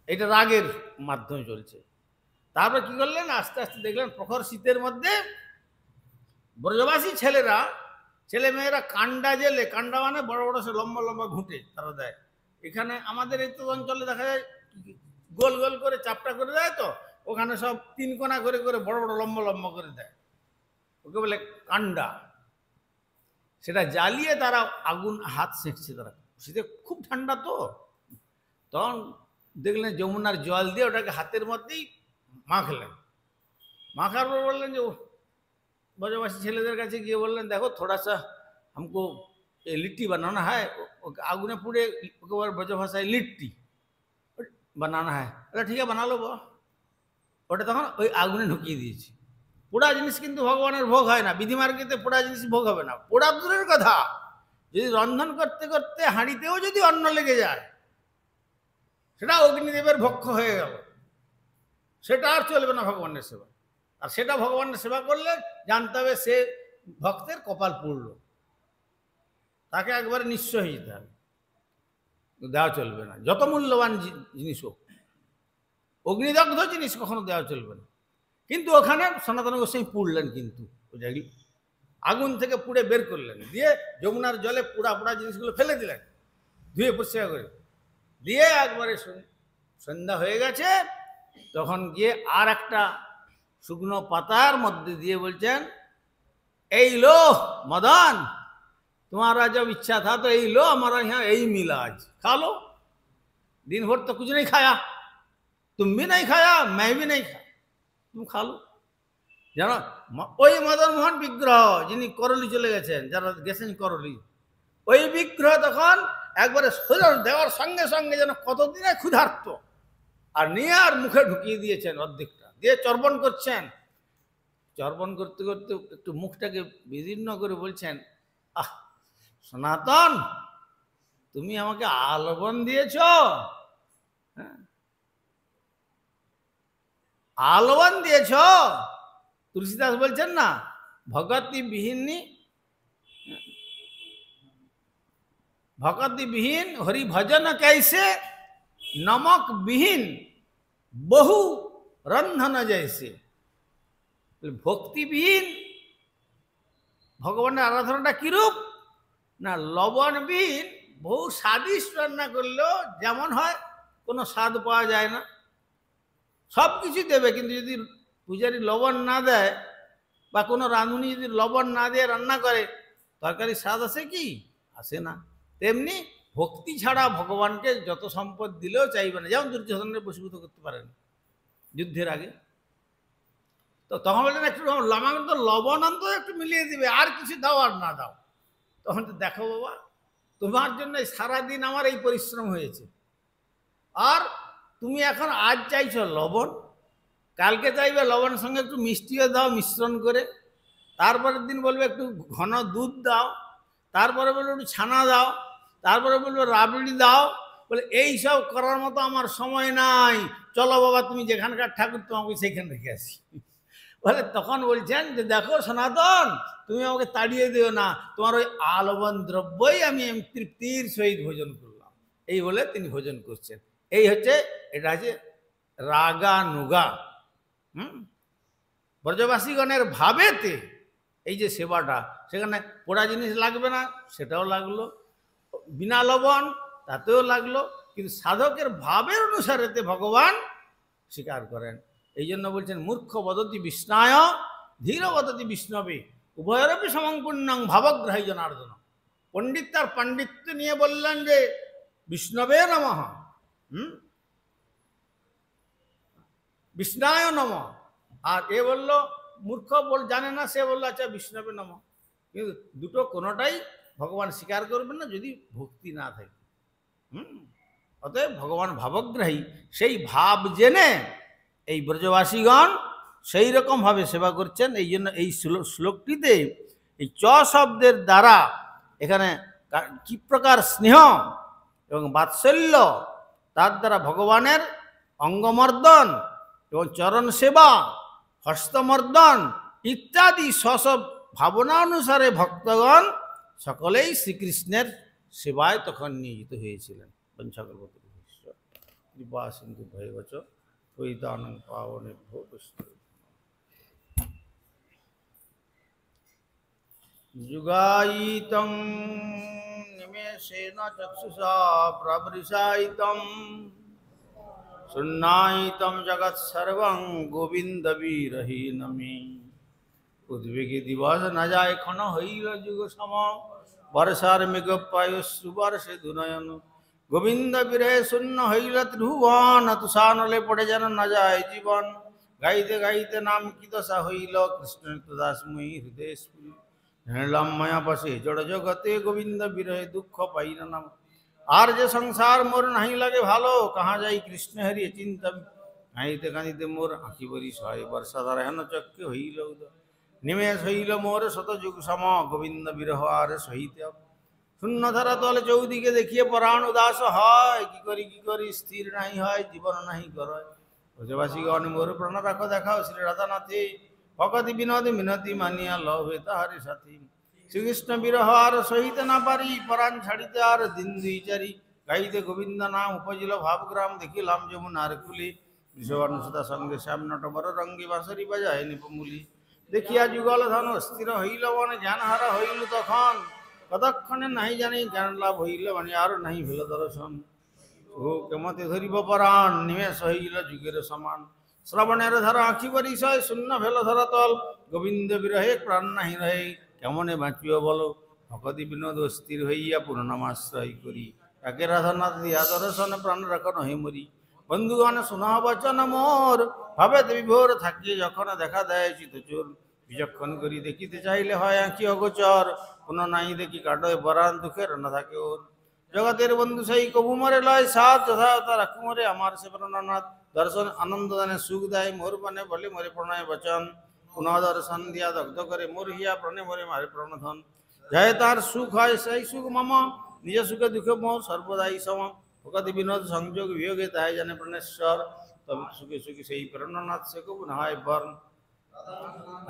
এটা রাগের মাধ্যমে চলছে। তারপর কি করলেন, আস্তে আস্তে দেখলেন প্রখর শীতের মধ্যে ব্রজবাসী ছেলেরা, ছেলে মেয়েরা কান্ডা জেলে, কান্ডা মানে বড় বড় সে লম্বা লম্বা ঘুঁটে তারা দেয়। এখানে আমাদের এই তো অঞ্চলে দেখা যায় গোল গোল করে চাপটা করে দেয়, তো ওখানে সব 3 কোনা করে করে বড় বড় লম্বা লম্বা করে দেয়, ওকে বলে কান্ডা। সেটা জ্বালিয়ে তারা আগুন হাত সেঁকছে, তারা শীতে খুব ঠান্ডা তো। তখন দেখলেন যমুনার জল দিয়ে ওটাকে হাতের মধ্যেই মাখলেন। মাখার পর বললেন যে ব্রজবাসী ছেলেদের কাছে গিয়ে বললেন দেখো थोड़ा सा हमको लिट्टी बनाना है, आगुने पुड़े ब्रज भाषाয় लिट्टी बनाना है। अरे ठीक है बना लो बाबा। ওটা তখন ওই আগুনে ঢুকিয়ে দিয়েছি। পোড়া জিনিস কিন্তু ভগবানের ভোগ হয় না, বিধিমার্গীতে পোড়া জিনিস ভোগ হবে না। পোড়া দূরের কথা, যদি রন্ধন করতে করতে হাঁড়িতেও যদি অন্ন লেগে যায়, সেটা অগ্নিদেবের ভক্ষ হয়ে গেল, সেটা আর চলবে না ভগবানের সেবা। আর সেটা ভগবানের সেবা করলে জানতে হবে সে ভক্তের কপাল পুড়ল, তাকে একবারে নিঃস্ব হয়ে যেতে হবে, দেওয়া চলবে না। যত মূল্যবান জিনিস হোক, অগ্নিদগ্ধ জিনিস কখনো দেওয়া চলবে না। কিন্তু ওখানে সনাতন গোস্বামী পুড়লেন, কিন্তু আগুন থেকে পুড়ে বের করলেন, দিয়ে যমুনার জলে পোড়া পোড়া জিনিসগুলো ফেলে দিলেন, ধুয়ে পরিষ্কার করে দিয়ে একবারে সন্ধ্যা হয়ে গেছে। তখন গিয়ে আর একটা শুকনো পাতার মধ্যে দিয়ে বলছেন এই लो मदन, तुम्हारा जब इच्छा था तो यही लो, हमारा यहाँ यही मिला, आज खा लो। दिन भर तो कुछ नहीं खाया, तुम भी नहीं खाया, मैं भी नहीं खाया, तुम खा लो। জানো ওই মদন মোহন বিগ্রহ যিনি করলি চলে গেছেন, যারা গেছেন করলি, ওই বিগ্রহ তখন একবারে শরীর দেওয়ার সঙ্গে সঙ্গে যেন কতদিনে ক্ষুধার্ত, আর নিয়ে আর মুখে ঢুকিয়ে দিয়েছেন অর্ধেকটা, দিয়ে চর্বণ করছেন। চর্বণ করতে করতে একটু মুখটাকে বিদীর্ণ করে বলছেন আহ সনাতন, তুমি আমাকে আলবন দিয়েছ, আলবন দিয়েছ। তুলসীদাস বলছেন না, ভগতি বিহীনী, ভগতি বিহীন হরি ভজন कैसे, नमक বিহীন বহু রন্ধন जैसे। ভক্তিবিহীন ভগবানের আরাধনাটা কিরূপ না, লবণবিহীন বহু স্বাদিষ্ট রান্না করলেও যেমন হয় কোনো স্বাদ পাওয়া যায় না। সব কিছু দেবে, কিন্তু যদি পূজারি লবণ না দেয় বা কোনো রাঁধুনি যদি লবণ না দিয়ে রান্না করে, তরকারি স্বাদ আসে কি? আসে না। তেমনি ভক্তি ছাড়া ভগবানকে যত সম্পদ দিলেও চাইবে না। যেমন দুর্যোধনের বশীভূত করতে পারেন যুদ্ধের আগে, তো তখন বললেন একটু আমাকে তো লবণ অন্ত একটু মিলিয়ে দিবে, আর কিছু দাও আর না দাও। তখন তো দেখো বাবা, তোমার জন্য সারাদিন আমার এই পরিশ্রম হয়েছে, আর তুমি এখন আজ চাইছো লবণ, কালকে চাইবে লবণের সঙ্গে একটু মিষ্টিও দাও মিশ্রণ করে, তারপরের দিন বলবে একটু ঘন দুধ দাও, তারপরে বলবে একটু ছানা দাও, তারপরে বলবে রাবড়ি দাও। বলে এই সব করার মতো আমার সময় নাই, চলো বাবা তুমি যেখানকার ঠাকুর তোমাকে সেইখানে রেখে আসি। বলে তখন বলছেন যে দেখো সনাতন, তুমি আমাকে তাড়িয়ে দিও না, তোমার ওই আলবন দ্রব্যই আমি তৃপ্তির সহিত ভোজন করলাম। এই বলে তিনি ভোজন করছেন। এই হচ্ছে, এটা হচ্ছে রাগানুগা। ব্রজবাসীগণের ভাবেতে এই যে সেবাটা, সেখানে পোড়া জিনিস লাগবে না, সেটাও লাগলো, বিনা লবণ তাতেও লাগলো, কিন্তু সাধকের ভাবের অনুসারেতে ভগবান স্বীকার করেন। এই জন্য বলছেন মূর্খ বদতি বিষ্ণায়, ধীর বদতি বিষ্ণবে, উভয়েরপি সমংপুণ্যং ভাবগ্রাহী জনার্দন। পণ্ডিত তার পাণ্ডিত্য নিয়ে বললেন যে বিষ্ণবে নমঃ, বিষ্ণায় নমঃ। আর এ বলল মূর্খ জানে না, সে বললো আচ্ছা বিষ্ণবে নমঃ। কিন্তু দুটো কোনোটাই ভগবান স্বীকার করবেন না যদি ভক্তি না থাকে। অতএব ভগবান ভাবগ্রাহী, সেই ভাব জেনে এই ব্রজবাসীগণ সেই রকমভাবে সেবা করছেন। এই জন্য এই শ্লোকটিতে এই চ শব্দের দ্বারা এখানে কি প্রকার স্নেহ এবং বাৎসল্য, তার দ্বারা ভগবানের অঙ্গমর্দন এবং চরণ সেবা, হস্তমর্দন ইত্যাদি সব ভাবনা অনুসারে ভক্তগণ সকলেই শ্রীকৃষ্ণের সেবায় তখন নিয়োজিত হয়েছিলেন। কৃপা সিন্ধু ভৈবচ পৈতানং পাবনেভ্যো বৈষ্ণবেভ্যো। যুগায়িতং নিমেষেন চক্ষুষা প্রবৃষায়িতং শূন্যায়িতং জগৎসর্বং গোবিন্দ বিরহীনমি। উদ্বেগে দিবস না যায় ক্ষণ হইল যুগ সম, বর্ষার মেঘ পায়শ্রু বর্ষে দুনয়ন। গোবিন্দ বিরহে শূন্য হইল ত্রিভুবন, তুষানলে পড়ে যেন না যায় জীবন। গাইতে গাইতে নাম কি দশা হইল, কৃষ্ণ দাসময়ী হৃদয় স্ফুরিল। হেলাম মায়া বসে জড় জগতে, গোবিন্দ বিরহে দুঃখ পাই না নাম। আর যে সংসার মোর নাহি লাগে ভালো, কাহা যাই কৃষ্ণ হারিয়ে চিন্তা। কাঁদিতে কাঁদিতে মোর আঁখি বরিশ হয়, বর্ষাধার হেন চক্ষে হইল উদয়। নিমেষ হইল মোর শত যুগ সম, গোবিন্দ বিরহ আর সহিতে। শূন্য ধারা তলে চৌদিকে দেখিয়ে পরাণ উদাস হয়, কি করি স্থির নাহি হয়, জীবন নাহি করয়। ব্রজবাসীগণ মোর প্রাণ রাখো দেখাও শ্রী রাধানাথে, ভকতি বিনোদী মিনতি মানিয়া লভে তাহারে সাথী। শ্রীকৃষ্ণ বিরহ আর সহিতে না পারি, পরাণ ছাড়িতে আর দিন দুই চারি। গাইতে গোবিন্দ নাম উপজিল ভাবগ্রাম, দেখিলাম যমুনার কুলে। বৃষবান সুতা সঙ্গে শ্যাম নটবর রঙ্গি, বাঁশরি বাজায় নিপমূলি। দেখিয়া যুগল ধন স্থির হইল বনে, জ্ঞান হারা হইল তখন। কতক্ষণে নাহি জানি জ্ঞান লাভ হইল মানে, আর নাহি ভেল দর্শন। ও কেমতে ধরিব পরাণ, নিমেষ হইল যুগের সমান। শ্রবণের ধারা আঁখি বরিশয়, শূন্য ভেল ধরাতল। গোবিন্দ বিরহে প্রাণ নাহি রহে, কেমনে বাঁচিও বলো। ভকতি বিনোদ স্থির হইয়া পূর্ণমাশ্রয় করি, তাকে রাধানাথ দিয়া দর্শন, প্রাণ রাখ নহে মরি। বন্ধুগণ শুনহ বচন মোর, ভাবে বিভোর থাকিয়ে যখন দেখা দেয় চিতচোর। বিচক্ষণ করি দেখিতে চাইলে হয় আঁখি অগোচর, কোনো নাই দেখি কাটয় পরাণ, দুঃখের না থাকে ওর। জগতের বন্ধু সেই কবু মরে লয় সাথ, যথাযথা রাখু মরে আমার সে প্রাণনাথ। দর্শন আনন্দ দানে সুখ দেয়, মোর পানে বলে মরে প্রণয় বচন। পুনঃ দর্শন দিয়া দগ্ধ করে মোর হিয়া, প্রাণে মরে মারে প্রণধন। জয় তার সুখ হয় সেই সুখ মম, নিজ সুখে দুঃখে মোহ সর্বদাই সম। ভকতি বিনোদ সংযোগ বিয়োগে তাই জানে প্রাণেশ্বর, তবে সুখে সুখী সেই প্রাণনাথ সে কবু না হয় বর্ণ।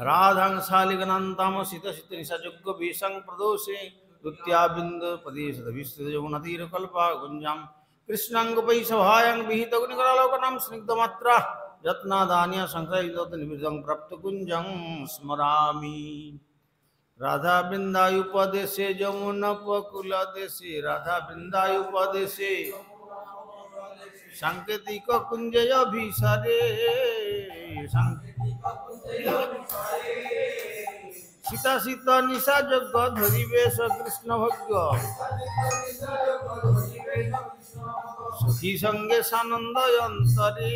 রাধাং শালিগনান্তাম শীত শীত নিশাযোগ্য বিষং প্রদোষে, দ্বিতীয়াবিন্দ প্রদেশ বিস্তৃত যমুনা তীর কল্পা গুঞ্জাম। কৃষ্ণাঙ্গ পৈশভায়াং বিহিত গুণিকরালোকনাম স্নিগ্ধমাত্রা, যত্নাদানিয়া সংখ্যায়িত নিবিদং প্রাপ্ত কুঞ্জং স্মরামি। রাধা বৃন্দায়ুপদেশে যমুনপকুল দেশে, রাধা বৃন্দায়ুপদেশে সাংকেতিক কুঞ্জয় অভিসারে। সীতা শীত নিশা যজ্ঞ ধরিবে কৃষ্ণ ভোগ্য, সখী সঙ্গে সানন্দ অন্তরে।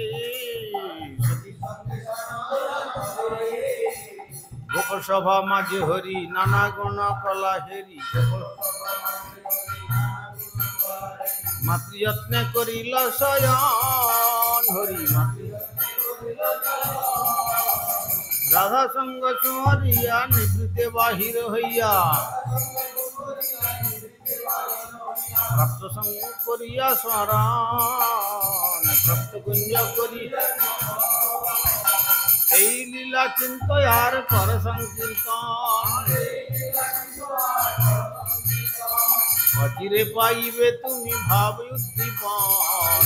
গোপর সভা মাঝে হরি, নানা গুণ কলা হেরি। মাতৃযত্নে করিল শয়ন হরি, রাধা সঙ্গ চুমরিয়া নিবৃতে বাহির হইয়া রক্ত সঙ্গ করিয়া স্মরণ সপ্ত কুঞ্জ করি এই লীলা চিন্তয়ার কর সংকীর্তন অচিরে পাইবে তুমি ভাব উদ্দীপন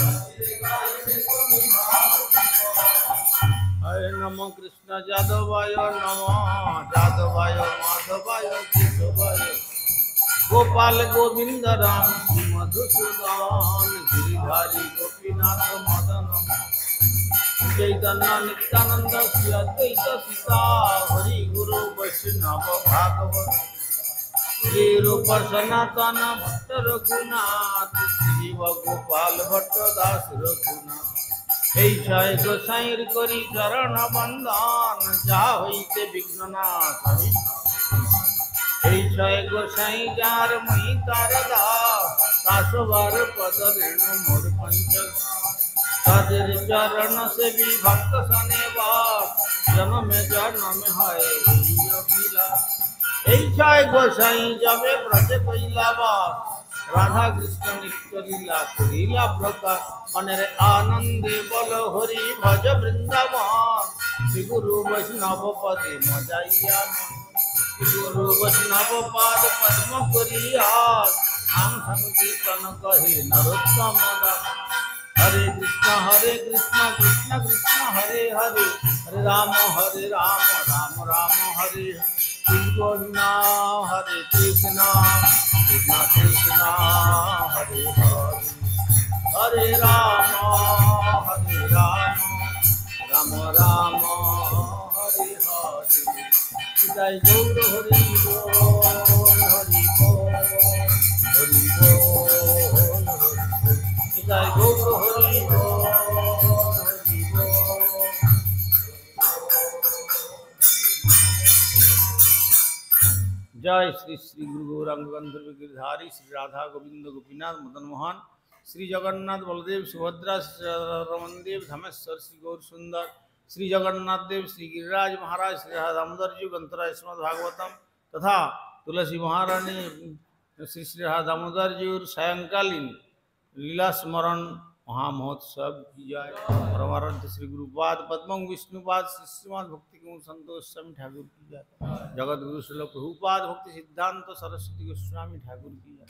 হরে নম কৃষ্ণ যাদবায় নম যাদবায় মাধবায় কেশবায় গোপাল গোবিন্দ রাম শ্রী মধুসূদন গিরিধারী গোপীনাথ মদন চৈতন্য নিত্যানন্দ শ্রী অদ্বৈত সীতা হরি গুরু বৈষ্ণব ভাগবত শ্রী রূপ সনাতন ভট্ট রঘুনাথ শিব গোপাল ভট্ট দাস রঘুনাথ এই জয় গোসাইর করি চরণ বন্দন যা হইতে বিঘ্ননাশ এই জয় গোসাই যার মই তার দাস দাসবার পদ রেণ মোর পঞ্চ তাদের চরণ সেবী ভক্ত সনে বাস জন্মে জন্মে হয় এই অভিলাষ এই জয় গোসাই যাবে ব্রজে কইলা বাস রাধা কৃষ্ণ নিত্য লীলা করিলা প্রকাশ মনের আনন্দে বল হরি ভজ বৃন্দাবন শ্রী গুরু বৈষ্ণব পদে মজাইয়া শ্রী গুরু বৈষ্ণব পাদ পদ্ম করিয়া নাম সংকীর্তন কহে নরোত্তম দাস হরে কৃষ্ণ কৃষ্ণ কৃষ্ণ হরে হরে হরে রাম রাম রাম হরে কৃষ্ণ হরে কৃষ্ণ কৃষ্ণ কৃষ্ণ হরে হরে হরে রাম রাম রাম হরে হরে জয় গৌর হরি বল হরি বল হরি বল জয় গৌর হরি বল হরি বল। जय श्री श्री गुरु गौरांग गंधर्व गिरधारी श्री राधा गोविंद गोपीनाथ मदन मोहन श्री जगन्नाथ बलदेव सुभद्रा श्री रमन देव धमेश्वर श्री गौर सुंदर श्री जगन्नाथ देव श्री गिरिराज महाराज श्री राधा दामोदर जी ग्रंथरा श्रीमद् भागवतम तथा तुलसी महारानी श्री श्री राधा दामोदर जी और सायंकालीन लीला स्मरण महामहोत्सव की जाए। परमाराध्य श्री गुरुपाद पद्मं विष्णुपाद श्री श्रीमद् भक्ति कुंज संतोष स्वामी ठाकुर की जाए। जगत गुरु श्रील प्रभुपाद भक्ति सिद्धांत सरस्वती गोस्वामी ठाकुर की जाए।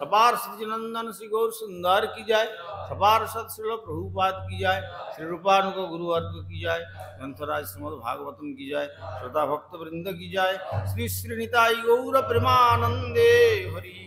सपार श्री नंदन श्री गौर सुंदर की जाए। सपार सत श्रील प्रभुपाद की जाए। श्री रूपानुग गुरु अर्ग की जाए। ग्रंथराज श्रीमद् भागवतम की जाए। श्रोता भक्त वृंद की जाए। श्री श्री निताई गौर प्रेमानंदे हरि।